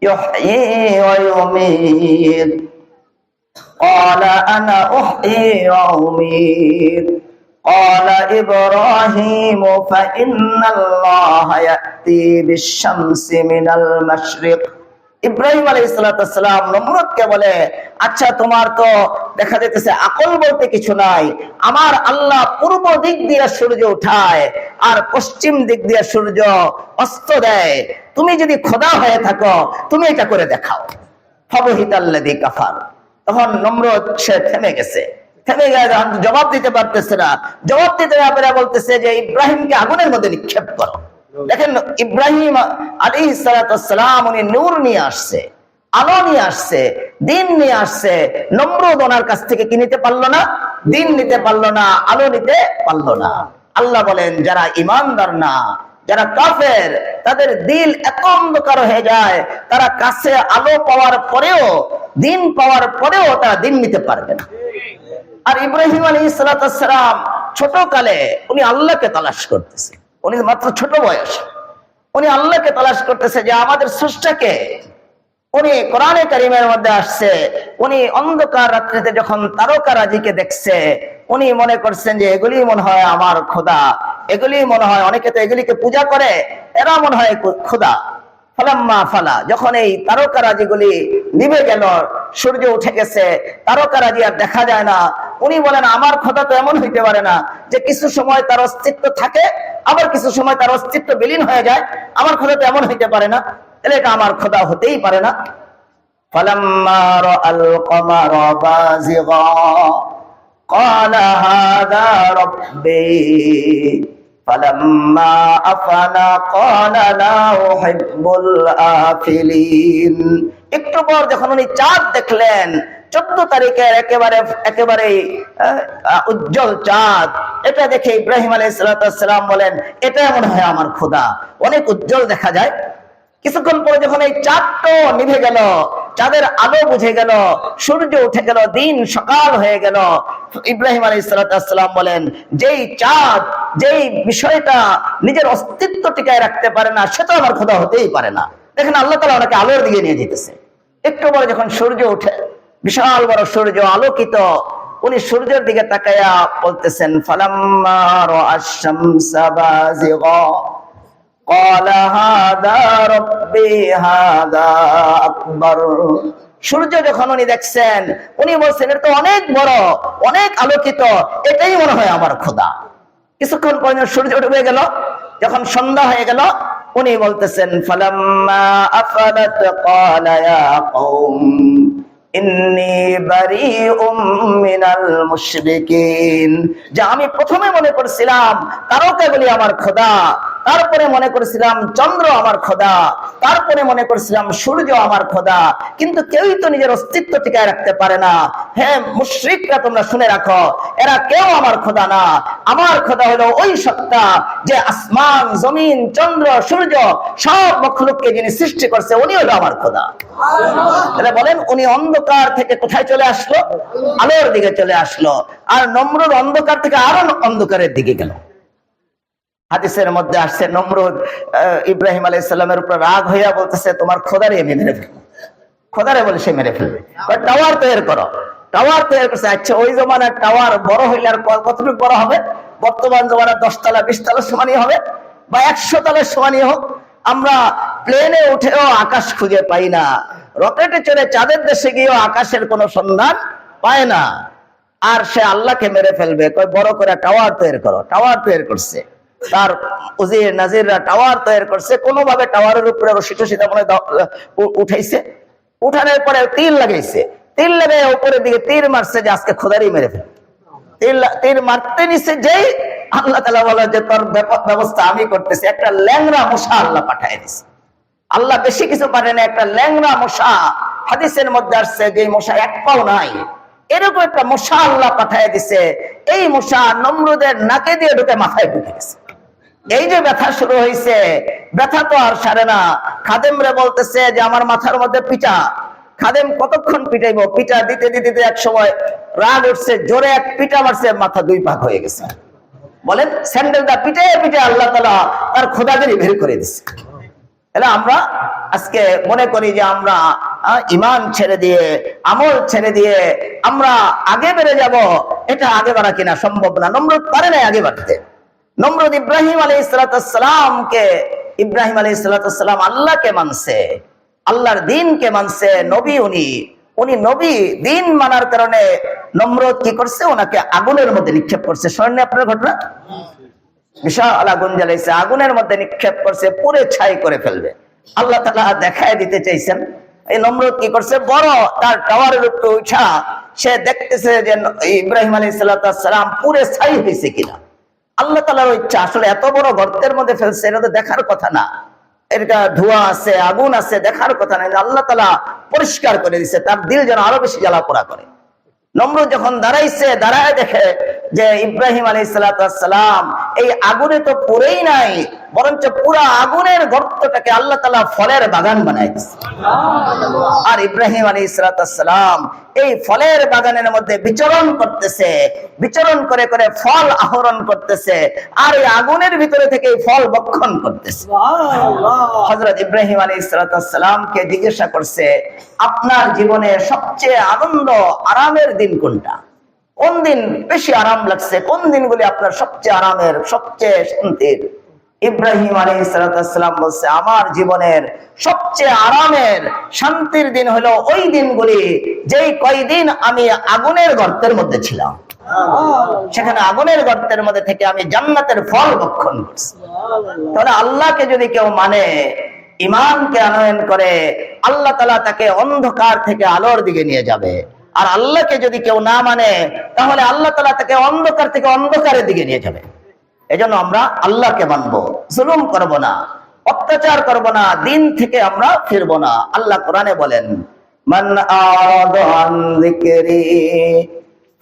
ইউহয়ী ওয়া ইউমীত ক্বালা আনা উহয়ী ওয়া উমীত قال إبراهيم فإن الله يأتي بالشمس من المشرق। ইব্রাহিম আলাইহিস সালাম নমরুদকে বলে, আচ্ছা তোমার তো দেখা যাইতেছে আকল বলতে কিছু নাই, আমার আল্লাহ পূর্ব দিক দিয়ে সূর্য উঠায় আর পশ্চিম দিক দিয়ে সূর্য অস্ত দেয়, তুমি যদি খোদা হয়ে থাকো তুমি এটা করে দেখাও। ফাবহিতাল্লাযী কাফার। তখন নমরুদ সে থেমে গেছে, জবাব দিতে পারতেছে না। জবাব দিতে না পেরে বলতেছে যে ইব্রাহিমকে আগুনের মধ্যে নিক্ষেপ করো। দেখেন ইব্রাহিম আলাইহিস সালাম উনি নূর নিয়ে আসছে, আলো নিয়ে আসছে, দিন নিয়ে আসছে। নমরুদ ওনার কাছ থেকে কি নিতে পারলো না? দিন নিতে পারলো না, আলো নিতে পারলো না। আল্লাহ বলেন যারা ঈমানদার না, যারা কাফের, তাদের দিল এত অন্ধকার হয়ে যায়, তারা কাছে আলো পাওয়ার পরেও, দিন পাওয়ার পরেও তারা দিন নিতে পারবে না। আর ইব্রাহিম আলাইহিস সালাম ছোট কালে উনি আল্লাহকে তালাশ করতেছে, উনি মাত্র ছোট বয়স, উনি আল্লাহকে তালাশ করতেছে যে আমাদের স্রষ্টাকে। উনি কোরআনে কারিমের মধ্যে আসছে, উনি অন্ধকার রাত্রিতে যখন তারকারাজিকে দেখছে, উনি মনে করছেন যে এগুলি মনে হয় আমার খোদা, এগুলি মনে হয়, অনেকে তো এগুলিকে পূজা করে, এরা মনে হয় খোদা। ফালাম্মা ফালা, যখন এই তারকারাজিগুলি নিভে গেল, সূর্য উঠে গেছে, তারকারাজি আর দেখা যায় না, উনি বলেন আমার খোদা তো এমন হইতে পারে না যে কিছু সময় তার অস্তিত্ব থাকে আবার কিছু সময় তার অস্তিত্ব বিলীন হয়ে যায়, আমার খোদা তো এমন হইতে পারে না, তাহলে এটা আমার খোদা হতেই পারে না। ফালাম্মা রাআল কমারা বাযিগা ক্বালা হাযা রাব্বী ফালাম্মা আফালা ক্বালা লা উহিব্বুল আফিলিন। একটু পর যখন উনি চাঁদ দেখলেন, 14 তারিখের একেবারে উজ্জ্বল চাঁদ, এটা দেখে ইব্রাহিম আলাইহিস সালাম বলেন এটা মনে হয় আমার খোদা, অনেক উজ্জ্বল দেখা যায়। কিছুক্ষণ পরে যখন এই চাঁদটা নিভে গেল, চাঁদের আলো বুঝে গেল, সূর্য উঠে গেল, দিন সকাল হয়ে গেল, ইব্রাহিম আলাইহিস সালাম বলেন যেই চাঁদ, যেই বিষয়টা নিজের অস্তিত্ব টিকায় রাখতে পারে না, সেটা আমার খোদা হতেই পারে না। দেখেন আল্লাহ তাআলা ওনাকে আলোর দিকে নিয়ে যেতেছে। একটু পরে যখন সূর্য উঠে, বিশাল বড় সূর্য আলোকিত, উনি সূর্যের দিকে তাকায়া বলতেছেন ফালাম্মা রাআশ শামসা বাযিগা ক্বালা হাযা রাব্বী হাযা আকবার। সূর্য যখন উনি দেখছেন, উনি বলছেন এটা তো অনেক বড়, অনেক আলোকিত, এটাই মনে হয় আমার খোদা। কিছুক্ষণ পরে সূর্য ডুবে গেল, যখন সন্ধ্যা হয়ে গেল, উনি বলতেছেন ফালাম্মা আফালাত ক্বালা ইয়া কওম ইন্নী বারীউম মিনাল মুশরিকিন। যে আমি প্রথমে মনে করেছিলাম তারকাগুলি আমার খোদা, তারপরে মনে করেছিলাম চন্দ্র আমার খোদা, তারপরে মনে করেছিলাম সূর্য আমার খোদা, কিন্তু কেউই তো নিজের অস্তিত্ব টিকায় রাখতে পারে না। হে মুশরিকরা, তোমরা শুনে রাখো, এরা কেউ আমার খোদা না। আমার খোদা হলো ওই সত্তা যে আসমান, জমিন, চন্দ্র, সূর্য সব মখলুককে যিনি সৃষ্টি করছে, উনি হলো আমার খোদা। তাহলে বলেন উনি অন্ধকার থেকে কোথায় চলে আসলো? আলোর দিকে চলে আসলো। আর নমরুদ অন্ধকার থেকে আরো অন্ধকারের দিকে গেল। হাদিসের মধ্যে আসছে নমরুদ ইব্রাহিম আলাইহিস সালামের উপর রাগ হইয়া বলতেছে তোমার খোদারে আমি মেরে ফেলবো। খোদারে বলে সে মেরে ফেলবে, টাওয়ার তৈরি করো। টাওয়ার তৈরি করছে। আচ্ছা ওই জমানার টাওয়ার বড় হইলে আর কতটুকু বড় হবে? বর্তমান জমানার 10 তলা 20 তলা সমানই হবে, বা 100 তলার সমানই হোক। আমরা প্লেনে উঠেও আকাশ খুঁজে পাই না, রকেটে চড়ে চাঁদের দেশে গিয়েও আকাশের কোনো সন্ধান পায় না। আর সে আল্লাহকে মেরে ফেলবে, কয় বড় করে টাওয়ার তৈরি করো। টাওয়ার তৈরি করছে, তার উজির নাজিররা টাওয়ার তৈরি করছে। কোনোভাবে টাওয়ারের উপরে রশিটা মনে উঠাইছে, উঠানোর পরে তীর লাগাইছে, তীর লাগাই উপরের দিকে তীর মারছে যে আজকে খোদারই মেরে ফেল। তীর মারতে নিছে যেই আল্লাহ তাআলা বলে যে তোর ব্যবস্থা আমি করতেছি। একটা ল্যাংড়া মশা আল্লাহ পাঠায় দিছে। আল্লাহ বেশি কিছু পারে না, একটা ল্যাংড়া মশা। হাদিসের মধ্যে আসছে যে মশা এক পাও নাই, এরকম একটা মশা আল্লাহ পাঠায় দিছে। এই মশা নমরুদের নাকে দিয়ে ঢুকে মাথায় ঢুকে গেছে। এই যে ব্যথা শুরু হয়েছে, ব্যথা তো আর সারে না। খাদেম রে বলতেছে যে আমার মাথার মধ্যে পিটা। খাদেম কতক্ষণ পিটাইবো? পিটা দিতে দিতে এক সময় রাগ উঠছে, জোরে এক পিটা মারছে, মাথা 2 ভাগ হয়ে গেছে। বলেন স্যান্ডেলটা পিটে পিটে আল্লাহ তাআলা তার খোদাগিরি বের করে দিচ্ছে। তাহলে আমরা আজকে মনে করি যে আমরা ইমান ছেড়ে দিয়ে, আমল ছেড়ে দিয়ে আমরা আগে বেড়ে যাব, এটা আগে বাড়া কিনা সম্ভব না। নমরুদ পারে না আগে বাড়তে। নমরুদ ইব্রাহিম আলাইহিসসালাম আল্লাহকে মানছে, আল্লাহর দ্বীনকে মানছে, নবী উনি নবী। দ্বীন মানার কারণে নমরুদ কি করছে, ওনাকে আগুনের মধ্যে নিক্ষেপ করছে। স্মরণে আপনার ঘটনা, বিশাল আগুন জ্বালাইছে, আগুনের মধ্যে নিক্ষেপ করছে, পুরে ছাই করে ফেলবে। আল্লাহ তাআলা দেখায় দিতে চাইছেন। এই নমরুদ কি করছে, বড় তার টাওয়ারের উপরে উঠা সে দেখতেছে যে ইব্রাহিম আলাইহিসসালাম পুরে ছাই হয়েছে কিনা। আল্লাহ তাআলার ইচ্ছা, আসলে এত বড় গর্তের মধ্যে ফেলছে, এটা তো দেখার কথা না, এটা ধোঁয়া আছে, আগুন আছে, দেখার কথা না। আল্লাহ তাআলা পরিষ্কার করে দিছে, তার দিল যেন আরো বেশি জ্বালাপোড়া করে। নমরুদ যখন দাঁড়াইছে, দাঁড়ায় দেখে যে ইব্রাহিম আলাইহিসসালাম এই আগুনে তো পুরেই নাই, বরঞ্চ পুরা আগুনের গর্তটাকে আল্লাহ তাআলা ফলের বাগান বানাই দিয়েছে। আর ইব্রাহিম আলাইহিসসালাম এই ফলের বাগানের মধ্যে বিচরণ করতেছে, বিচরণ করে করে ফল আহরণ করতেছে, আর এই আগুনের ভিতরে থেকে ফল ভক্ষণ করতেছে। হযরত ইব্রাহিম আলাইহিসসালামকে জিজ্ঞাসা করছে, আপনার জীবনে সবচেয়ে আনন্দ আরামের দিন কোনটা? কোন দিন বেশি আরাম লাগছে? কোন দিনগুলি আপনার সবচেয়ে আরামের, সবচেয়ে শান্তির? ইব্রাহিম আলাইহিসসালাম বলছে, আমার জীবনের সবচেয়ে আরামের, শান্তির দিন হলো ওই দিনগুলি যেই কয়দিন আমি আগুনের গর্তের মধ্যে ছিলাম। সেখানে আগুনের গর্তের মধ্যে থেকে আমি জান্নাতের ফল ভক্ষণ করছি। তাহলে আল্লাহকে যদি কেউ মানে, ইমানকে আনয়ন করে, আল্লাহ তাআলা তাকে অন্ধকার থেকে আলোর দিকে নিয়ে যাবে। আর আল্লাহকে যদি কেউ না মানে, তাহলে আল্লাহ তাআলা তাকে অন্ধকার থেকে অন্ধকারের দিকে নিয়ে যাবে। এজন্য আমরা আল্লাহকে মানবো, জুলুম করব না, অত্যাচার করব না, দিন থেকে আমরা ফিরব না। আল্লাহ কোরআনে বলেন, মান আরাদা আন যিকরি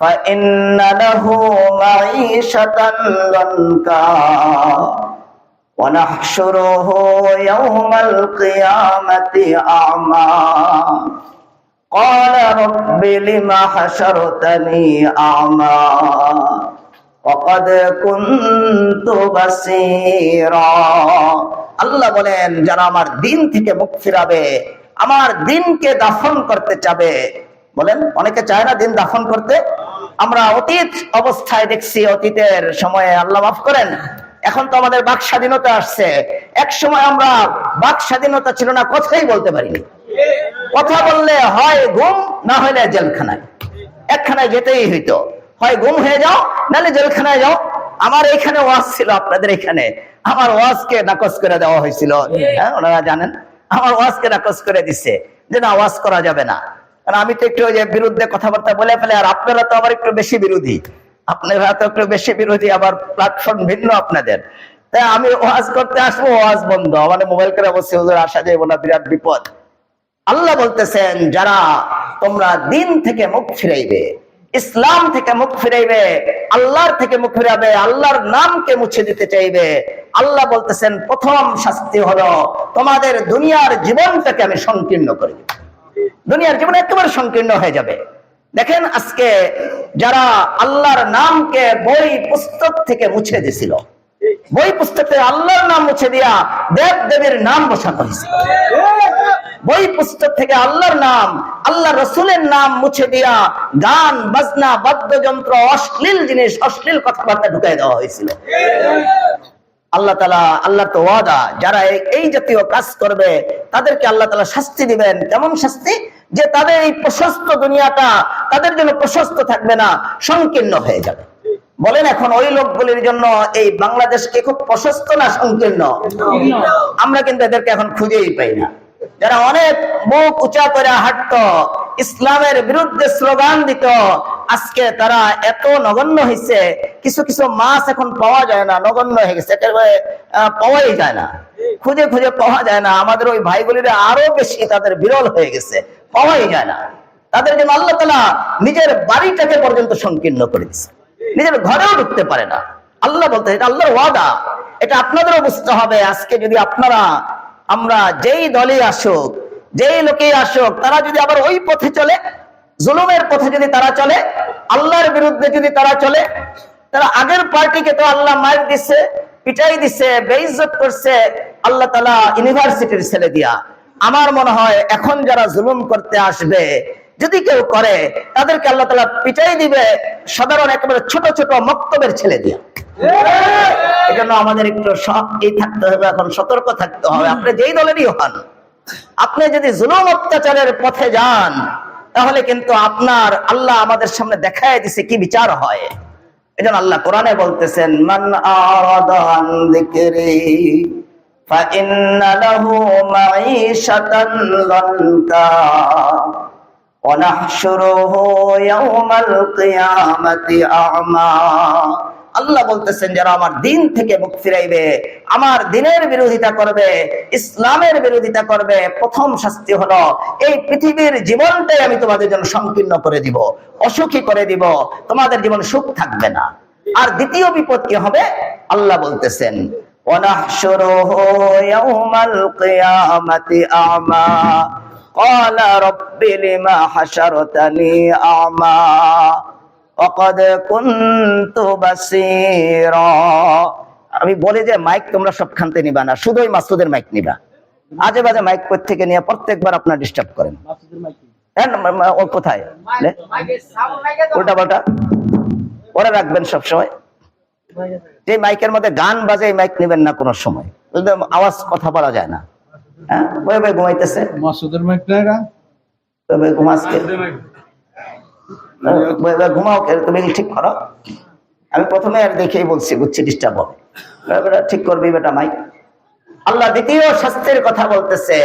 ফাইন্না লাহু মাঈশাতান লানকা ওয়া নাহশুরুহু ইয়াওমাল কিয়ামাতি আ'মা ক্বালা রাব্বি লিমা হাশারতানি আ'মা وقد كنت بصيرا। আল্লাহ বলেন, যারা আমার দিন থেকে মুখ ফিরাবে, আমার দিনকে দাফন করতে চাবে। বলেন, অনেকে চায় না দিন দাফন করতে। আমরা অতীত অবস্থায় দেখছি, অতীতের সময়ে, আল্লাহ মাফ করেন, এখন তো আমাদের বাক স্বাধীনতা আসছে। এক সময় আমরা বাক স্বাধীনতা ছিল না, কথাই বলতে পারিনি। কথা বললে হয় গুম, না হলে জেলখানায়, একখানায় যেতেই হইতো। হয় গুম হয়ে যাও, নাহলে জেলখানায় যাও। আমার এখানে ওয়াজ ছিল, আপনাদের এখানে আমার ওয়াজকে নাকচ করে দেওয়া হয়েছিল। হ্যাঁ, ওনারা জানেন, আমার ওয়াজকে নাকচ করে দিচ্ছে যে না, ওয়াজ করা যাবে না। কারণ আমি তো একটু যে বিরুদ্ধে কথাবার্তা বলে ফেলে, আর আপনারা তো আবার একটু বেশি বিরোধী, আপনারা তো একটু বেশি বিরোধী, আবার প্ল্যাটফর্ম ভিন্ন আপনাদের। তাই আমি ওয়াজ করতে আসবো, ওয়াজ বন্ধ, মানে মোবাইল করে বসে, হুজুর আসা যাবে না, বিরাট বিপদ। আল্লাহ বলতেছেন, যারা তোমরা দিন থেকে মুখ ফিরাইবে, ইসলাম থেকে মুখ ফিরাইবে, আল্লাহর থেকে মুখ ফিরাবে, আল্লাহর নামকে মুছে দিতে চাইবে, আল্লাহ বলতেছেন প্রথম শাস্তি হলো তোমাদের দুনিয়ার জীবনটাকে আমি সংকীর্ণ করে দেব। দুনিয়ার জীবন একেবারে সংকীর্ণ হয়ে যাবে। দেখেন, আজকে যারা আল্লাহর নামকে বই পুস্তক থেকে মুছে দিছিল, বই পুস্তকে আল্লাহর নাম মুছে দিয়া দেব দেবীর নাম বসানো হয়েছে। বই পুস্তক থেকে আল্লাহর নাম, আল্লাহ রসুলের নাম মুছে দিয়া গান বাজনা, বাদ্যযন্ত্র, অশ্লীল জিনিস, অশ্লীল কথাবার্তা ঢুকাই দেওয়া হয়েছিল। আল্লাহ তাআলা, আল্লাহ তো ওয়াদা, যারা এই জাতীয় কাজ করবে তাদেরকে আল্লাহ তাআলা শাস্তি দিবেন। কেমন শাস্তি? যে তাদের এই প্রশস্ত দুনিয়াটা তাদের জন্য প্রশস্ত থাকবে না, সংকীর্ণ হয়ে যাবে। বলেন, এখন ওই লোকগুলির জন্য এই বাংলাদেশকে খুব প্রশস্ত না সংকীর্ণ? আমরা কিন্তু এদেরকে এখন খুঁজেই পাই না। যারা অনেক মুখ উঁচা করে হাঁটতো, ইসলামের বিরুদ্ধে স্লোগান দিত, আজকে তারা এত নগণ্য হয়েছে, কিছু কিছু মাছ এখন পাওয়া যায় না, নগণ্য হয়ে গেছে, একেবারে পাওয়াই যায় না, খুঁজে খুঁজে পাওয়া যায় না। আমাদের ওই ভাইগুলির আরো বেশি তাদের বিরল হয়ে গেছে, পাওয়াই যায় না। তাদের জন্য আল্লাহ তাআলা নিজের বাড়িটাকে পর্যন্ত সংকীর্ণ করে দিচ্ছে, নিজের ঘরেও ঢুকতে পারে না। আল্লাহ বলতে, এটা আল্লাহর ওয়াদা, এটা আপনাদেরও বুঝতে হবে। আজকে যদি আপনারা, আমরা যেই দলে আসুক, যেই লোকেই আসুক, তারা যদি আবার ওই পথে চলে, জুলুমের পথে যদি তারা চলে, আল্লাহর বিরুদ্ধে যদি তারা চলে, তারা আগের পার্টিকে তো আল্লাহ মার দিচ্ছে, পিটাই দিচ্ছে, বেইজ্জত করছে আল্লাহ তাআলা ইউনিভার্সিটির ছেলে দিয়া। আমার মনে হয় এখন যারা জুলুম করতে আসবে, যদি কেউ করে, তাদেরকে আল্লাহ তাআলা পিটাই দিবে সাধারণ একেবারে ছোট ছোট মক্তবের ছেলে দিয়ে। এই জন্য আমাদের একটু থাকতে হবে, এখন সতর্ক থাকতে হবে। আপনি যেই দলেরই হন, আপনি যদি জুলুম অত্যাচারের পথে যান, তাহলে কিন্তু আপনার আল্লাহ আমাদের সামনে দেখায় দিছে কি বিচার হয়। এই জন্য আল্লাহ কোরআনে বলতেছেন, মান আরাদা আন যিকরি ফাইন্না লাহু মাঈশাতান যানকা ওয়া নাহশুরুহু ইয়াওমাল কিয়ামাতি আ'মা। আল্লাহ বলতেছেন, যারা আমার দিন থেকে মুখ ফিরাইবে, আমার দিনের বিরোধিতা করবে, ইসলামের বিরোধিতা করবে, প্রথম শাস্তি হলো এই পৃথিবীর জীবনটাই আমি তোমাদের জন্য সংকীর্ণ করে দিব, অসুখী করে দিব, তোমাদের জীবন সুখ থাকবে না। আর দ্বিতীয় বিপদ কি হবে? আল্লাহ বলতেছেন, ওয়ানাহশুরুহু ইয়াওমাল কিয়ামাতি আ'মা ক্বালা রাব্বি লিমা হাশারতানি আ'মা ওয়াকাদ কুনতু বাসীরা। আমি বলি যে মাইক তোমরা সবখানতে নিবা না, শুধুই মাসুদের মাইক নিবা। আজে বাজে মাইক থেকে নিয়ে প্রত্যেকবার আপনারা ডিস্টার্ব করেন। ও কোথায় উল্টা পাল্টা ওরা রাখবেন সবসময়। যে মাইকের মধ্যে গান বাজে এই মাইক নেবেন না কোনো সময়, আওয়াজ কথা বলা যায় না। হ্যাঁ, ঘুমাইতেছে মাসুদের মাইক ঘুমাসকে ঘুমাও, তুমি ঠিক করো। আমি প্রথমে আর দেখেই বলছি, বুঝছি ডিস্টার্ব হবে, ঠিক করবি বেটা মাইক। আল্লাহ দ্বিতীয় শাস্তির কথা বলতেছে,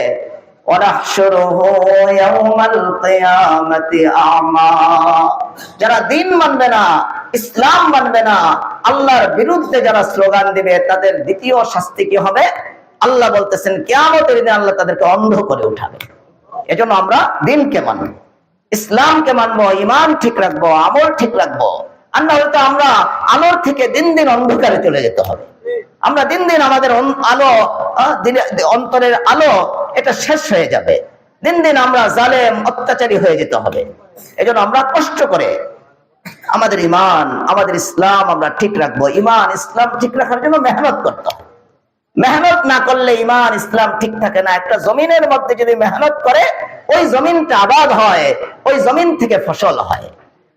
যারা দিন মানবে না, ইসলাম মানবে না, আল্লাহর বিরুদ্ধে যারা স্লোগান দিবে, তাদের দ্বিতীয় শাস্তি কি হবে? আল্লাহ বলতেছেন, কিয়ামতের দিনে আল্লাহ তাদেরকে অন্ধ করে উঠাবে। এজন্য আমরা দিনকে মানব, ইসলামকে মানবো, ইমান ঠিক রাখবো, আমল ঠিক রাখবো। আর না হলে তো আমরা আলোর থেকে দিন দিন অন্ধকারে চলে যেতে হবে। আমরা দিন দিন আমাদের আলো, অন্তরের আলো, এটা শেষ হয়ে যাবে। দিন দিন আমরা জালেম, অত্যাচারী হয়ে যেতে হবে। এজন্য আমরা কষ্ট করে আমাদের ইমান, আমাদের ইসলাম আমরা ঠিক রাখবো। ইমান ইসলাম ঠিক রাখার জন্য মেহনত করতে হবে। মেহনত না করলে ইমান ইসলাম ঠিক থাকে না। একটা জমিনের মধ্যে যদি মেহনত করে, ওই জমিনটা আবাদ হয়, ওই জমিন থেকে ফসল হয়।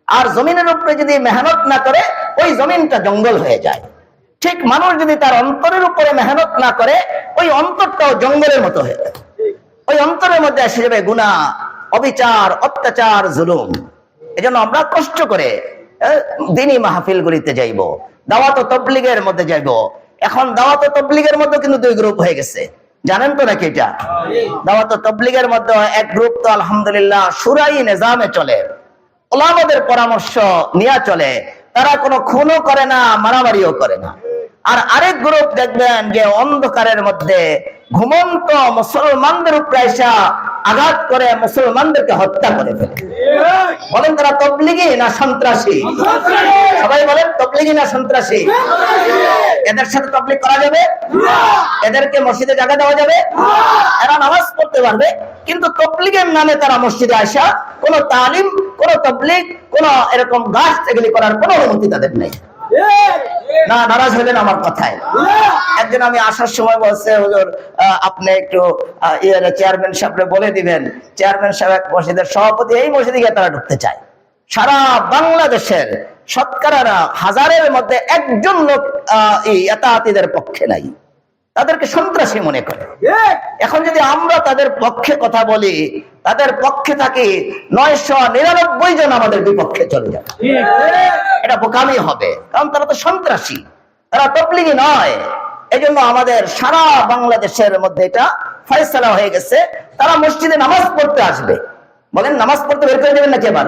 আর জমিনের উপরে যদি মেহনত না করে, ওই জমিনটা জঙ্গল হয়ে যায়। ঠিক মানুষ যদি তার অন্তরের উপরে মেহনত না করে, ওই অন্তরটাও জঙ্গলের মতো হয়ে যায়। ওই অন্তরের মধ্যে এসে যাবে গুনাহ, অবিচার, অত্যাচার, জুলুম। এজন্য আমরা কষ্ট করে দ্বীনি মাহফিলগুলিতে যাইব, দাওয়াত ও তাবলীগের মধ্যে যাইব। এখন দাওয়াত ও তাবলীগের মধ্যে কিন্তু দুই গ্রুপ হয়ে গেছে, জানেন তো নাকি? এটা দাওয়াত ও তাবলীগের মধ্যে এক গ্রুপ তো আলহামদুলিল্লাহ শুরাই নিজামে চলে, উলামাদের পরামর্শ নিয়ে চলে। তারা কোনো খুনও করে না, মারামারিও করে না। আর আরেক গ্রুপ দেখবেন যে অন্ধকারের মধ্যে ঘুমন্ত মুসলমানদের উপরে এসে আঘাত করে, মুসলমানদেরকে হত্যা করে ফেলে। বলেন তারা তাবলীগী না সন্ত্রাসী? সবাই বলেন তাবলীগী না সন্ত্রাসী? এদের সাথে তাবলীগ করা যাবে? এদেরকে মসজিদে জায়গা দেওয়া যাবে? এরা নামাজ পড়তে পারবে, কিন্তু তাবলীগের নামে তারা মসজিদে আসা, কোন তালিম, কোন তাবলীগ, কোন এরকম গাছ এগুলি করার কোন অনুমতি তাদের নেই। না, নারাজ হলেন আমার কথায়। একদিন আমি আসার সময় বলছে, হুজুর আপনি একটু চেয়ারম্যান সাহেবরে বলে দিবেন, চেয়ারম্যান সাহেব মসজিদের সভাপতি, এই মসজিদে গিয়ে তারা ঢুকতে চায়। সারা বাংলাদেশের শতকরা হাজারের মধ্যে একজন লোক এই এতাআতীদের পক্ষে নাই, তাদেরকে সন্ত্রাসী মনে করে। এখন যদি আমরা তাদের পক্ষে কথা বলি, তাদের পক্ষে থাকি, 999 জন আমাদের বিপক্ষে চলে যাবে। এটা বোকামি হবে, কারণ তারা তো সন্ত্রাসী, তারা তাবলীগী নয়। এই জন্য আমাদের সারা বাংলাদেশের মধ্যে এটা ফয়সালা হয়ে গেছে, তারা মসজিদে নামাজ পড়তে আসবে। বলেন নামাজ পড়তে বের করে দেবেন নাকি? এবার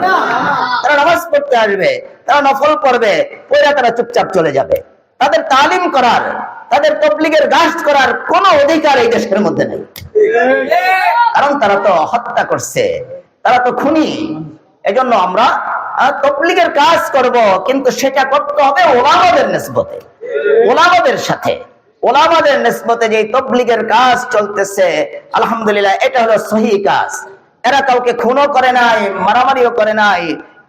তারা নামাজ পড়তে আসবে, তারা নফল পড়বে, পড়ে তারা চুপচাপ চলে যাবে। তাদের তালিম করার, তাদের তাবলীগের গাছ করার কোন অধিকার এই দেশের মধ্যে নেই, কারণ তারা তো হত্যা করছে, তারা তো খুনি। এজন্য আমরা তাবলীগের কাজ করব, কিন্তু সেটা করতে হবে ওলামাদের নিসবতে, ওলামাদের সাথে। ওলামাদের নিসবতে যে তাবলীগের কাজ চলতেছে, আলহামদুলিল্লাহ এটা হলো সহিহ কাজ। এরা কাউকে খুনও করে নাই, মারামারিও করে নাই।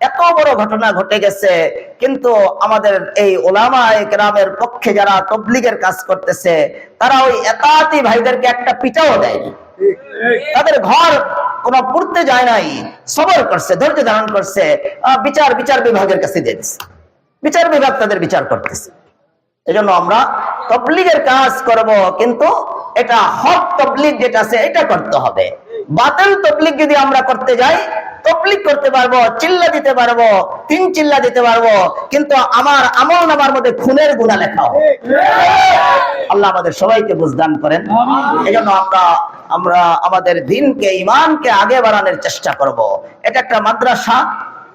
এত বড় ঘটনা ঘটে গেছে, কিন্তু আমাদের এই উলামায়ে কেরামের পক্ষে যারা তাবলীগের কাজ করতেছে, তারা ওই এতাআতী ভাইদেরকে একটা পিটাও দেয়নি। তাদের ঘর কোন পড়তে যায় নাই, সবর করছে, ধৈর্য ধারণ করছে, বিচার বিভাগের কাছে দিয়ে দিচ্ছে, বিচার বিভাগ তাদের বিচার করতেছে। এজন্য আমরা তাবলীগের কাজ করব, কিন্তু এটা হক তাবলীগ যেটা আছে এটা করতে হবে। বাতিল তাবলীগ যদি আমরা করতে যাই, তাবলীগ করতে পারবো, চিল্লা দিতে পারবো, 3 চিল্লা দিতে পারবো, কিন্তু আমার আমলনামার মধ্যে খুনের গুনাহ লেখা হবে। আল্লাহ আমাদের সবাইকে বুঝদান করেন। এজন্য আমরা আমাদের দ্বীনকে, ঈমানকে আগে বাড়ানোর চেষ্টা করব। এটা একটা মাদ্রাসা,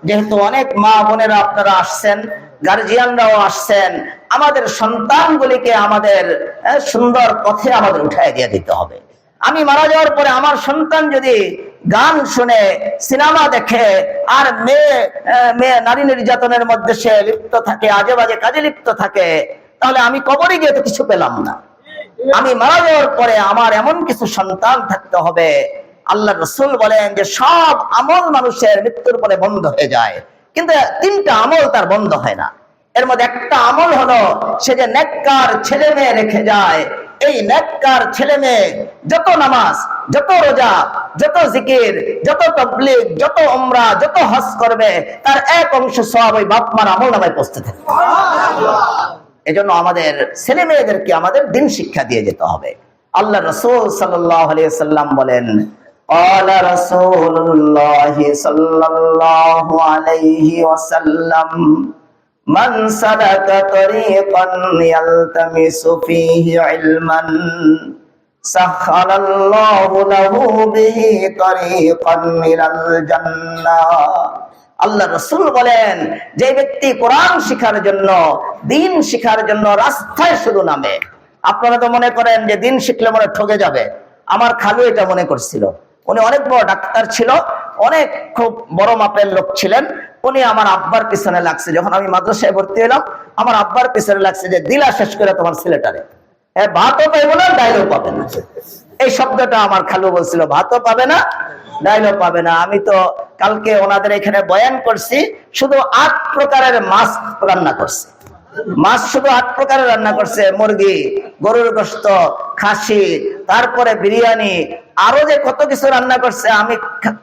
যেহেতু অনেক মা বোনেরা আপনারা আসছেন, গার্জিয়ানরাও আসছেন, আমাদের সন্তানগুলিকে আমাদের সুন্দর পথে আমাদের উঠায় দিয়ে দিতে হবে। আমি মারা যাওয়ার পরে আমার সন্তান যদি গান শুনে, সিনেমা দেখে, আর মেয়ে নারী নির্যাতনের মধ্যে সে লিপ্ত থাকে, আজে বাজে কাজে লিপ্ত থাকে, তাহলে আমি কবরে গিয়ে তো কিছু পেলাম না। আমি মারা যাওয়ার পরে আমার এমন কিছু সন্তান থাকতে হবে। আল্লাহ রাসূল বলেন যে সব আমল মানুষের মৃত্যুর পরে বন্ধ হয়ে যায়, কিন্তু 3টা আমল তার বন্ধ হয় না। এর মধ্যে একটা আমল হলো সে যে নেককার ছেলে মেয়ে রেখে যায়। এই নেককার ছেলে মেয়ে যত নামাজ, যত রোজা, যত জিকির, যত তাবলীগ, যত উমরা, যত হজ করবে, তার এক অংশ সওয়াব ওই বাপ মার আমলনামায় পৌঁছতে থাকে। এজন্য আমাদের ছেলে মেয়েদেরকে আমাদের দ্বীন শিক্ষা দিয়ে যেতে হবে। আল্লাহ রাসূল সাল্লাল্লাহু আলাইহি ওয়াসাল্লাম বলেন, قال رسول الله صلى الله عليه وسلم من سلك طريقا يلتمس فيه علما سخر الله له به طريقا إلى الجنة। আল্লাহ রাসূল বলেন, যে ব্যক্তি কোরআন শিখার জন্য, দ্বীন শিখার জন্য রাস্তায় শুধু নামে। আপনারা তো মনে করেন যে দ্বীন শিখলে মনে ঠকে যাবে। আমার খালু এটা মনে করছিল। উনি অনেক বড় ডাক্তার ছিল, অনেক খুব বড় মাপের লোক ছিলেন। উনি আমার আব্বার পিছনে লাগছে, যখন আমি মাদ্রাসায় ভর্তি হলাম আমার আব্বার পিছনে লাগছে যে দিলা শেষ করে তোমার ছেলেটারে, ভাতও পাইবো না, ডাইলও পাবে না। এই শব্দটা আমার খালু বলছিল, ভাতও পাবে না, ডাইলও পাবে না। আমি তো কালকে ওনাদের এখানে বয়ান করছি, শুধু 8 প্রকারের মাছ রান্না করছে। মাছ শুধু 8 প্রকারের রান্না করছে, মুরগি, গরুর গোশত, খাসি, তারপরে বিরিয়ানি, আরো যে কত কিছু রান্না করছে। আমি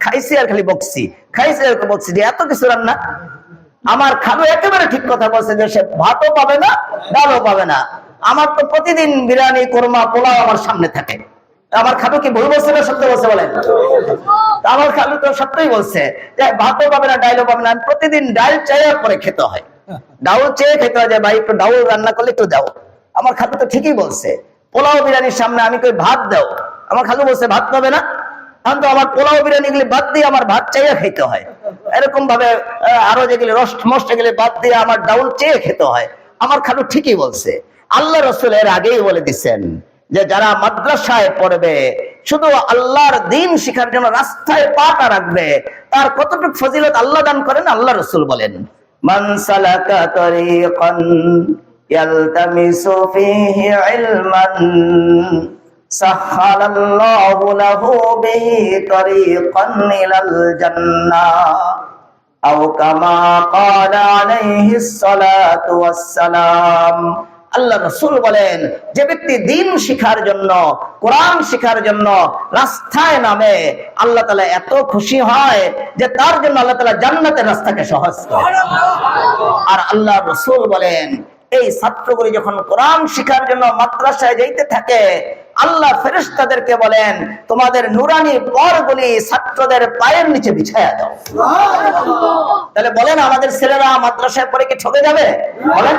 খাইছি আর খালি বকছি, খাইছি আর বকছি যে এত কিছু রান্না। আমার খালু একেবারে ঠিক কথা বলছে যে সে ভাতও পাবে না, ডালও পাবে না। আমার তো প্রতিদিন বিরিয়ানি, কোরমা, পোলাও আমার সামনে থাকে। আমার খালু কি ভুল বলছে না সত্য বলছে বলেন? আমার খালু তো সত্যই বলছে যে ভাতও পাবে না, ডাইলও পাবে না। প্রতিদিন ডাল চাইয়ার পরে খেতে হয়, ডাউল চেয়ে খেতে হয় যে ভাই একটু ডাউল রান্না করলে একটু দাও। আমার খালু তো ঠিকই বলছে। পোলাও বিরিয়ানির সামনে আমি কই ভাত দাও, আমার খালু বলছে ভাত পাবে না। কিন্তু আমার পোলাও বিরিয়ানি গুলি বাদ দিয়ে আমার ভাত চাইয়া খেতে হয়। এরকম ভাবে আরো যেগুলি রোস্ট মোস্ট এগুলি বাদ দিয়ে আমার ডাউল চেয়ে খেতে হয়। আমার খালু ঠিকই বলছে। আল্লাহ রাসূল এর আগেই বলে দিচ্ছেন যে যারা মাদ্রাসায় পড়বে, শুধু আল্লাহর দ্বীন শিখার জন্য রাস্তায় পাটা রাখবে, তার কতটুকু ফজিলত আল্লাহ দান করেন। আল্লাহ রাসূল বলেন, মান সালাকা তরিকান ইয়ালতামিসু ফীহি ইলমান সাখারাল্লাহু লাহু বিহি তরিকান ইলাল জান্নাহ আও কামা ক্বালা আলাইহিস সালাতু ওয়াস সালাম। আল্লাহ রাসূল বলেন, যে ব্যক্তি দ্বীন শিখার জন্য, কোরআন শিখার জন্য রাস্তায় নামে, আল্লাহ তাআলা এত খুশি হয় যে তার জন্য আল্লাহ তাআলা জান্নাতের রাস্তাকে সহজ করে। আর আল্লাহ রাসূল বলেন, এই ছাত্রগুলি যখন কোরআন শিখার জন্য মাদ্রাসায় যাইতে থাকে, আল্লাহ ফেরেশতাদেরকে বলেন, তোমাদের নুরানি পরগুলি ছাত্রদের পায়ের নিচে বিছায়া দাও। তাহলে বলেন, আমাদের ছেলেরা মাদ্রাসায় পড়ে কি ঠকে যাবে? বলেন,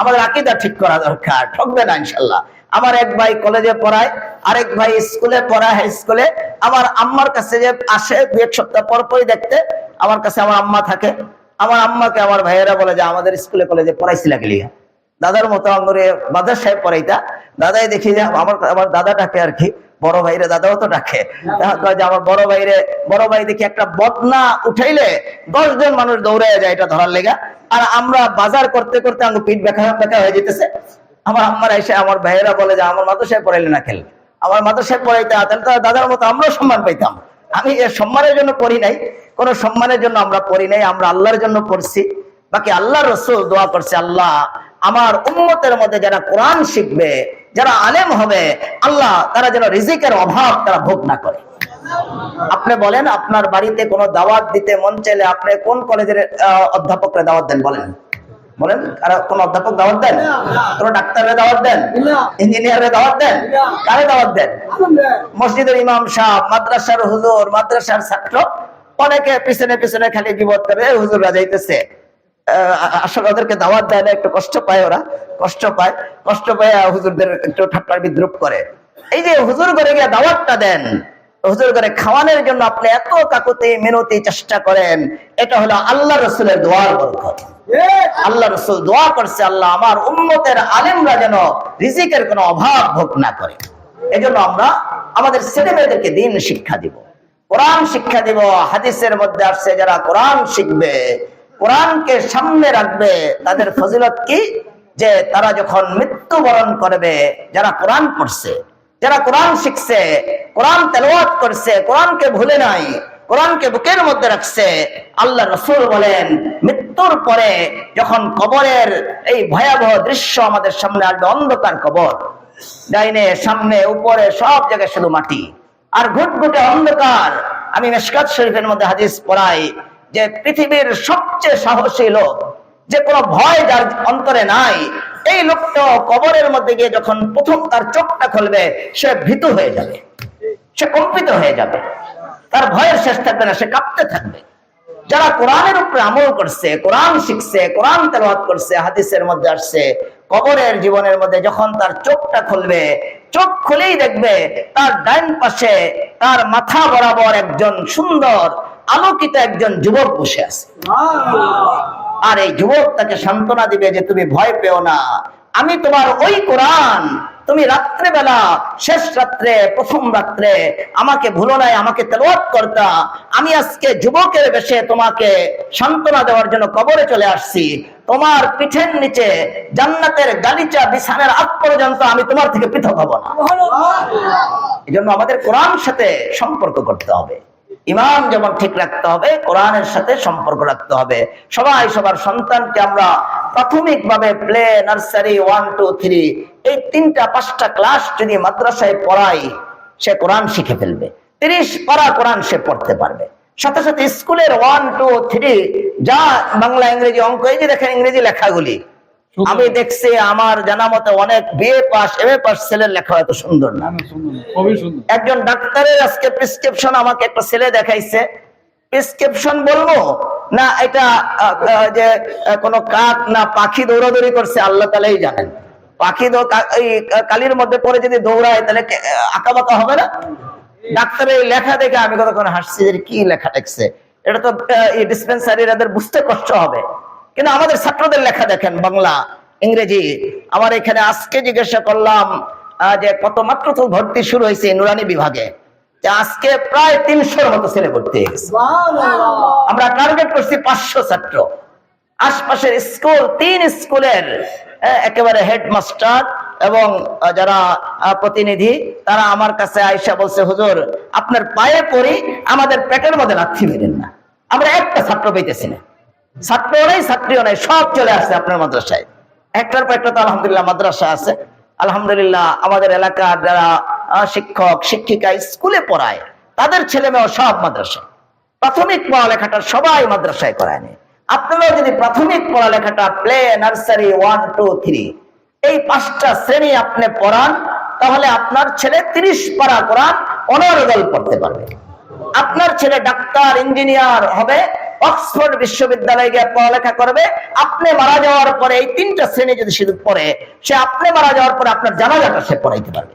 আমাদের আকীদা ঠিক করা দরকার। ঠকবে না ইনশাআল্লাহ। আমার এক ভাই কলেজে পড়ায়, আরেক ভাই স্কুলে পড়ায়, হাই স্কুলে। আমার আম্মার কাছে যে আসে 2-1 সপ্তাহ পর পরই দেখতে, আমার কাছে আমার আম্মা থাকে। আমার আম্মাকে আমার ভাইয়েরা বলে যে আমাদের স্কুলে কলেজে পড়াইছিলা গেলি, দাদার মতো আমরা মাদ্রাসায় পড়াইতা। দাদাই দেখি যে আমার দাদাটাকে আর কি, বড় ভাইরে দাদাও তো ডাকে, যে আমার বড় ভাই দেখি একটা বদনা উঠাইলে 10 জন মানুষ দৌড়ে যায় এটা ধরার লেগা। আর আমরা বাজার করতে করতে আমার পিঠ ব্যথা হয়ে যেতেছে। আমার আম্মার এসে আমার ভাইয়েরা বলে যে আমার মাদ্রাসায় পড়াইলে না খেল, আমার মাদ্রাসায় পড়াইতে, তাহলে তো দাদার মতো আমরাও সম্মান পাইতাম। আমি সম্মানের জন্য পড়ি নাই, কোন সম্মানের জন্য আমরা পড়ি নাই, আমরা আল্লাহর জন্য পড়ছি। বাকি আল্লাহ রাসূল দোয়া করছে, আল্লাহ আমার উম্মতের মধ্যে যারা কোরআন শিখবে, যারা আলেম হবে, আল্লাহ তারা যেন রিজিকের অভাব তারা ভোগ না করে। আপনি বলেন, আপনার বাড়িতে কোনো দাওয়াত দিতে মন চাইলে আপনি কোন কলেজের অধ্যাপকরা দাওয়াত দেন? বলেন বলেন, আর কোন অধ্যাপক দাওয়াত দেন? কোন ডাক্তারের দাওয়াত দেন? ইঞ্জিনিয়ারের দাওয়াত দেন? কারে দাওয়াত দেন? মসজিদের ইমাম সাহেব, মাদ্রাসার হুজুর, মাদ্রাসার ছাত্র, অনেকে পিছনে পিছনে খালি জীবত করে, হুজুররা যাইতেছে। আসলে ওদেরকে দাওয়াত দেয় না, একটু কষ্ট পায়, ওরা কষ্ট পায় হুজুরদের একটু ঠাট্টার বিদ্রুপ করে। এই যে হুজুর করে গিয়ে দাওয়াতটা দেন, হুজুর করে খাওয়ানোর জন্য আপনি এত কাকুতি মিনতি চেষ্টা করেন, এটা হলো আল্লাহ রসুলের দোয়ার বরকত। আল্লাহ রসুল দোয়া করছে, আল্লাহ আমার উম্মতের আলেমরা যেন রিজিকের কোনো অভাব ভোগ না করে। এজন্য আমরা আমাদের ছেলে মেয়েদেরকে দিন শিক্ষা দিব, কোরআন শিক্ষা দিব। হাদিসের মধ্যে আসছে, যারা কোরআন শিখবে, কোরআনকে সামনে রাখবে, তাদের ফজিলত কি? যে তারা যখন মৃত্যুবরণ করবে, যারা কোরআন পড়ছে, যারা কোরআন শিখছে, কোরআন তেলাওয়াত করছে, কোরআনকে ভুলে নাই, কোরআনকে বুকের মধ্যে রাখছে, আল্লাহ রাসূল বলেন মৃত্যুর পরে যখন কবরের এই ভয়াবহ দৃশ্য আমাদের সামনে আসবে, অন্ধকার কবর, ডাইনে সামনে উপরে সব জায়গায় শুধু মাটি আর ঘুটঘুটে অন্ধকার। আমি মিশকাত শরীফের মধ্যে হাদিস পড়াই যে পৃথিবীর সবচেয়ে সাহসী লোক, যে কোনো ভয় যার অন্তরে নাই, এই লোকটা কবরের মধ্যে গিয়ে যখন প্রথম তার চোখটা খুলবে, সে ভীতু হয়ে যাবে, সে কম্পিত হয়ে যাবে, তার ভয়ের শেষ থাকবে না, সে কাঁপতে থাকবে। যারা কোরআনের উপরে আমল করছে, কোরআন শিখছে, কোরআন তেলাওয়াত করছে, হাদিসের মধ্যে আসছে কবরের জীবনের মধ্যে যখন তার চোখটা খুলবে, চোখ খুলেই দেখবে তার ডাইন পাশে তার মাথা বরাবর একজন সুন্দর আলোকিত একজন যুবক বসে আছে। আর এই যুবক তাকে সান্ত্বনা দিবে যে তুমি ভয় পেও না, আমি তোমার ওই কোরআন, তুমি রাত্রে বেলা, শেষ রাত্রে, প্রথম রাত্রে আমাকে ভুলো নাই, আমাকে তেলাওয়াত করতা, আমি আজকে যুবকের বেশে তোমাকে সান্ত্বনা দেওয়ার জন্য কবরে চলে আসছি। তোমার পিঠের নিচে জান্নাতের গালিচা বিছানার আগ পর্যন্ত আমি তোমার থেকে পৃথক হব না। এই জন্য আমাদের কোরআনের সাথে সম্পর্ক করতে হবে, ইমান যেমন ঠিক রাখতে হবে, কোরআনের সাথে সম্পর্ক রাখতে হবে। সবাই সবার সন্তানকে আমরা প্রাথমিকভাবে প্লে, নার্সারি 1, 2, 3 এই 3-5টা ক্লাস যদি মাদ্রাসায় পড়াই, সে কোরআন শিখে ফেলবে, 30 পারা কোরআন সে পড়তে পারবে। সাথে সাথে স্কুলের 1, 2, 3 যা বাংলা, ইংরেজি, অঙ্ক, এই যে দেখেন ইংরেজি লেখাগুলি, আমি দেখছি আমার জানা মতে অনেক BA পাস, MA পাস ছেলের লেখা এত সুন্দর না। একজন ডাক্তারের আজকে প্রেসক্রিপশন আমাকে একটা ছেলে দেখাইছে, প্রেসক্রিপশন বলবো না এটা যে কোনো কাক না পাখি দৌড়াদৌড়ি করছে, আল্লাহ তাআলাই জানেন। পাখি কালির মধ্যে পড়ে যদি দৌড়ায় তাহলে আঁকা বাঁকা হবে না? ডাক্তারের লেখা দেখে আমি কতক্ষণ হাসছি, কি লেখা দেখছে, এটা তো ডিসপেন্সারির এদের বুঝতে কষ্ট হবে। কিন্তু আমাদের ছাত্রদের লেখা দেখেন, বাংলা, ইংরেজি। আমার এখানে আজকে জিজ্ঞাসা করলাম যে কত মাত্র তো ভর্তি শুরু হয়েছে নুরানি বিভাগে, যে আজকে প্রায় 300-র মতো ছেলে ভর্তি হয়ে গেছে। আমরা টার্গেট করছি 500 ছাত্র। আশপাশের স্কুল, 3 স্কুলের একেবারে হেডমাস্টার এবং যারা প্রতিনিধি, তারা আমার কাছে আইসা বলছে, হুজুর আপনার পায়ে পড়ি, আমাদের পেটের মধ্যে লাথি মেরেন না, আমরা একটা ছাত্র পেতেছি না, ছাত্রও নাই ছাত্রীও নাই, সব চলে আসছে আপনার মাদ্রাসায়। একটার পর একটা তো আলহামদুলিল্লাহ মাদ্রাসা আছে। আলহামদুলিল্লাহ আমাদের এলাকার যারা শিক্ষক শিক্ষিকা স্কুলে পড়ায়, তাদের ছেলে মেয়েও সব মাদ্রাসায়। প্রাথমিক পড়ালেখাটা সবাই মাদ্রাসায় করায় নি। আপনারাও যদি প্রাথমিক পড়ালেখাটা প্লে, নার্সারি 1, 2, 3 এই 5টা শ্রেণী আপনি পড়ান, তাহলে আপনার ছেলে 30 পারা কোরআন অনারেবল পড়তে পারবে। আপনার ছেলে ডাক্তার, ইঞ্জিনিয়ার হবে, অক্সফোর্ড বিশ্ববিদ্যালয়ে গিয়ে পড়ালেখা করবে। আপনি মারা যাওয়ার পরে এই 3টা শ্রেণী যদি শুধু পড়ে, সে আপনি মারা যাওয়ার পরে আপনার জানাজাটা সে পড়াইতে পারবে।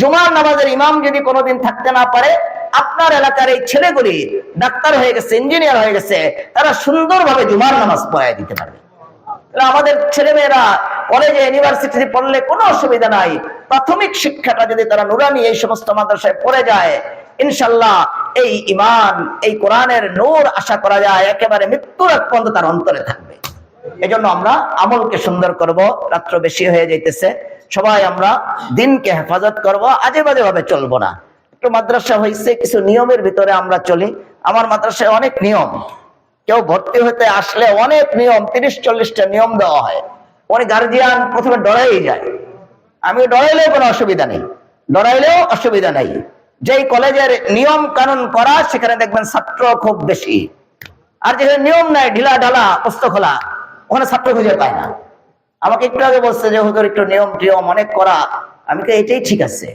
জুমার নামাজের ইমাম যদি কোনোদিন থাকতে না পারে, আপনার এলাকার এই ছেলেগুলি ডাক্তার হয়ে গেছে, ইঞ্জিনিয়ার হয়ে গেছে, তারা সুন্দরভাবে জুমার নামাজ পড়াই দিতে পারবে। আমাদের ছেলেমেয়েরা কলেজে, ইউনিভার্সিটিতে পড়লে কোনো অসুবিধা নাই। প্রাথমিক শিক্ষাটা যদি তারা নুরানি এই সমস্ত মাদ্রাসায় পড়ে যায়, ইনশাল্লাহ এই ঈমান, এই কোরআনের নূর আশা করা যায় একেবারে মৃত্যুর আগ পর্যন্ত তার অন্তরে থাকবে। এজন্য আমরা আমলকে সুন্দর করব। রাত্র বেশি হয়ে যাইতেছে, সবাই আমরা দিনকে হেফাজত করব, আজে বাজে ভাবে চলবো না। একটু মাদ্রাসা হয়েছে, কিছু নিয়মের ভিতরে আমরা চলি। আমার মাদ্রাসায় অনেক নিয়ম, কেউ ভর্তি হতে আসলে অনেক নিয়ম, 30-40টা নিয়ম দেওয়া হয়। অনেক গার্জিয়ান প্রথমে ডরাই যায় আমি ডরাইলেও কোনো অসুবিধা নেই, ডরাইলেও অসুবিধা নেই। যেই কলেজের নিয়ম কানুন করা সেখানে দেখবেন ছাত্র খুব বেশি, আর যেখানে নিয়ম নাই ঢিলা ঢালা পুস্তক খোলা ওখানে ছাত্র খুঁজে পায় না। আমাকে একটু আগে বলছে যে হুজুর একটু নিয়ম টিয়ম অনেক করা, আমি তো এটাই ঠিক আছে।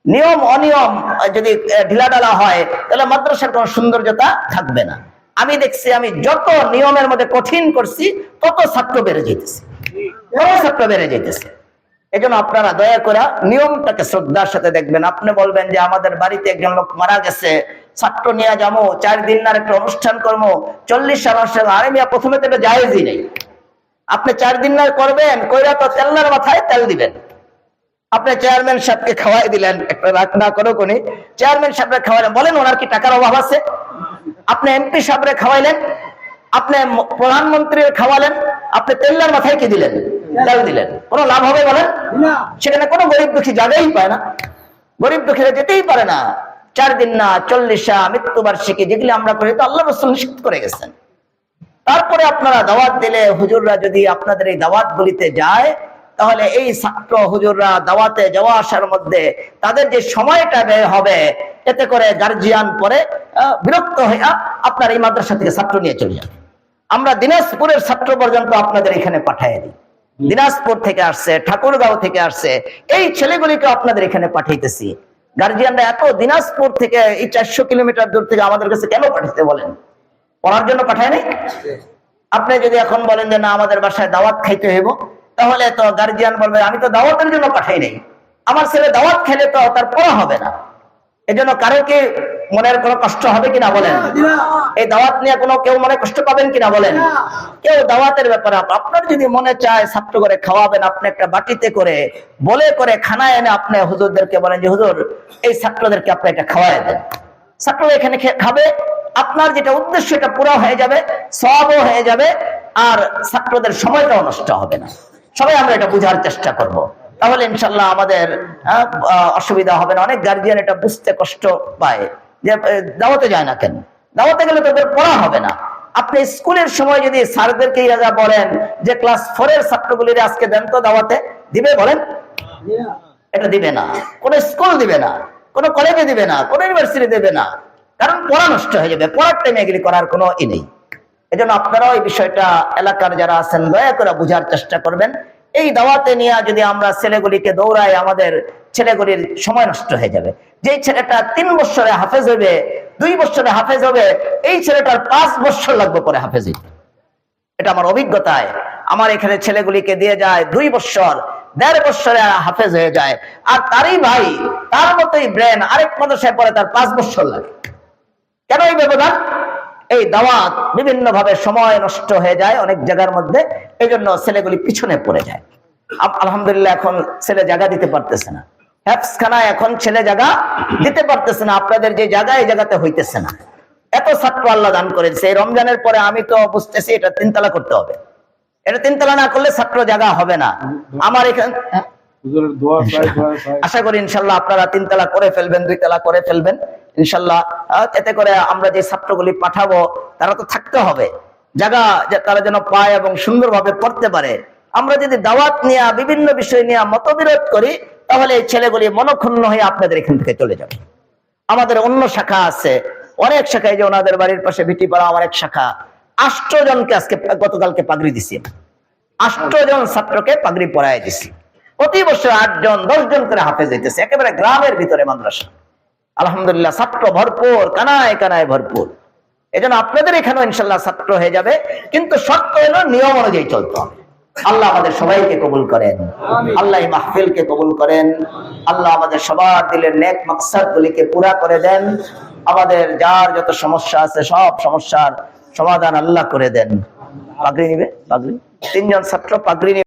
নিয়ম অনিয়ম যদি ঢিলা ঢালা হয় তাহলে মাদ্রাসার কোনো সৌন্দর্যতা থাকবে না। আমি দেখছি আমি যত নিয়মের মধ্যে কঠিন করছি তত ছাত্র বেড়ে যেতেছে, ছাত্র বেড়ে যেতেছে। এই জন্য আপনারা দয়া করে নিয়মটাকে শ্রদ্ধার সাথে দেখবেন। আপনি বলবেন যে আমাদের বাড়িতে একজন লোক মারা গেছে, ছাত্র নিয়ে যাবো, 4 দিন না একটা অনুষ্ঠান করবো, 40 সাল অনুষ্ঠান, আরে মিয়া প্রথমে তো এটা জায়েজই নেই। আপনি 4 দিন না করবেন, কইরা তো তেলনার মাথায় তেল দিবেন। আপনি চেয়ারম্যান সাহেবকে খাওয়াই দিলেন, একটা রাগ না করো কোনি, চেয়ারম্যান সাহেবকে খাওয়াইলেন, বলেন ওনার কি টাকার অভাব আছে? আপনি এমপি সাহেবরে খাওয়াইলেন, আপনি প্রধানমন্ত্রীর খাওয়ালেন, আপনি তেলনার মাথায় কি দিলেন? তেল দিলেন। কোনো লাভ হবে বলেন? সেখানে কোনো গরিব দুঃখী জায়গাই পায় না, গরিব দুঃখীরা যেতেই পারে না। 4 দিন না, 40 মৃত্যুবার্ষিকী যেগুলি আমরা করি তো আল্লাহ রাসূল নিষেধ করে গেছেন। তারপরে আপনারা দাওয়াত দিলে হুজুররা যদি আপনাদের এই দাওয়াত গুলিতে যায়, তাহলে এই ছাত্র হুজুররা দাওয়াতে যাওয়া আসার মধ্যে তাদের যে সময়টা ব্যয় হবে, এতে করে গার্জিয়ান পরে বিরক্ত হয়ে আপনার এই মাদ্রাসা থেকে ছাত্র নিয়ে চলে যাবে। আমরা দিনাজপুরের ছাত্র পর্যন্ত আপনাদের এখানে পাঠিয়ে দিই। দিনাজপুর থেকে আসছে, ঠাকুরগাঁও থেকে আসছে, এই ছেলেগুলিকে আপনাদের এখানে পাঠাইতেছি। গার্জিয়ানরা এত দিনাজপুর থেকে এই 400 কিলোমিটার দূর থেকে আমাদের কাছে কেন পাঠাতে বলেন? পড়ার জন্য পাঠায় নাই? আপনি যদি এখন বলেন যে না আমাদের বাসায় দাওয়াত খাইতে হইব, তাহলে তো গার্জিয়ান বলবে আমি তো দাওয়াতের জন্য পাঠাই নাই, আমার ছেলে দাওয়াত খেলে তো তার পড়া হবে না। এই জন্য কারো কি মনের কোনো কষ্ট হবে কিনা বলেন? এই দাওয়াত নিয়ে কোনো কেউ মনে কষ্ট পাবেন কিনা বলেন? কেউ দাওয়াতের ব্যাপারে আপনার যদি মনে চায় ছাত্র করে খাওয়াবেন, আপনি একটা বাটিতে করে বলে করে খানা এনে আপনি হুজুরদেরকে বলেন যে হুজুর এই ছাত্রদেরকে আপনি এটা খাওয়াই দেন, ছাত্ররা এখানে খাবে, আপনার যেটা উদ্দেশ্য এটা পুরো হয়ে যাবে, সওয়াবও হয়ে যাবে, আর ছাত্রদের সময়টাও নষ্ট হবে না। সবাই আমরা এটা বোঝার চেষ্টা করব, তাহলে ইনশাল্লাহ আমাদের অসুবিধা হবে না। অনেক গার্জিয়ান এটা বুঝতে কষ্ট পায় যে দাওয়াতে যায় না কেন, দাওয়াতে গেলে তাদের পড়া হবে না। আপনি স্কুলের সময় যদি স্যারদেরকে ইরাজা বলেন যে ক্লাস 4 এর ছাত্রগুলির আজকে দেন তো দাওয়াতে, দিবে বলেন? এটা দিবে না, কোন স্কুল দিবে না, কোন কলেজে দিবে না, কোন ইউনিভার্সিটি দেবে না, কারণ পড়া নষ্ট হয়ে যাবে, পড়ার টাইমে এগুলি করার কোনো ই নেই। এই জন্য আপনারাও এই বিষয়টা এলাকার যারা আছেন দয়া করে বোঝার চেষ্টা করবেন। এই দাওয়াতে নিয়ে যদি আমরা ছেলেগুলিকে দৌড়াই, আমাদের ছেলেগুলির সময় নষ্ট হয়ে যাবে। যেই ছেলেটা 3 বছরে হাফেজ হবে, 2 বছরে হাফেজ হবে, এই ছেলেটার 5 বছর লাগবে পরে হাফেজ হইতে। এটা আমার অভিজ্ঞতায়, আমার এখানে ছেলেগুলিকে দিয়ে যায় 2 বছর, 1.5 বছরে হাফেজ হয়ে যায়, আর তারই ভাই তার মতোই ব্রেন আরেক মাদ্রাসায় পরে তার 5 বছর লাগে। কেন এই ব্যবধান? এই দাওয়াত বিভিন্ন ভাবে সময় নষ্ট হয়ে যায় অনেক জায়গার মধ্যে, এই জন্য ছেলেগুলি পিছনে পড়ে যায়। আলহামদুলিল্লাহ এখন ছেলে জায়গা দিতে পারতেছে না, হেফজখানায় এখন ছেলে জায়গা দিতে পারতেছে না, আপনাদের যে জায়গা এই জায়গাতে হইতেছে না। এত ছাত্র আল্লাহ দান করেছে। এই রমজানের পরে আমি তো বুঝতেছি এটা 3 তলা করতে হবে, এটা 3 তলা না করলে ছাত্র জায়গা হবে না। আমার এখানে আশা করি ইনশাল্লাহ আপনারা 3 তলা করে ফেলবেন, 2 তলা করে ফেলবেন ইনশাল্লাহ। এতে করে আমরা যে ছাত্রগুলি পাঠাবো তারা তো থাকতে হবে, জায়গা তারা যেন পায় এবং সুন্দরভাবে পড়তে পারে। আমরা যদি দাওয়াত নিয়ে বিভিন্ন বিষয় নিয়ে মতবিরোধ করি, তাহলে এই ছেলেগুলি মনক্ষুণ্ণ হয়ে আপনাদের এখান থেকে চলে যাবে। আমাদের অন্য শাখা আছে, অনেক শাখায়, যে ওনাদের বাড়ির পাশে ভিটিপাড়া আমার এক শাখা, 8 জনকে আজকে গতকালকে পাগড়ি দিছি, 8 জন ছাত্রকে পাগড়ি পরায় দিছি। প্রতি বছর 8 জন 10 জন করে হাফেজ হইতেছে, একেবারে গ্রামের ভিতরে মাদ্রাসা। আলহামদুলিল্লাহ ছাত্র ভরপুর, কানায় কানায় ভরপুর। এই জন্য আপনাদের এখানেও ইনশাল্লাহ ছাত্র হয়ে যাবে, কিন্তু শর্ত হলো নিয়ম অনুযায়ী চলতে হবে। আল্লাহ আমাদের সবাইকে কবুল করেন, আল্লাহ এই মাহফিলকে কবুল করেন, আল্লাহ আমাদের সবার দিলের নেক মাকসাদ গুলিকে পুরা করে দেন, আমাদের যার যত সমস্যা আছে সব সমস্যার সমাধান আল্লাহ করে দেন। পাগড়ি নিবে, পাগড়ি 3 জন ছাত্র পাগড়ি নিবে।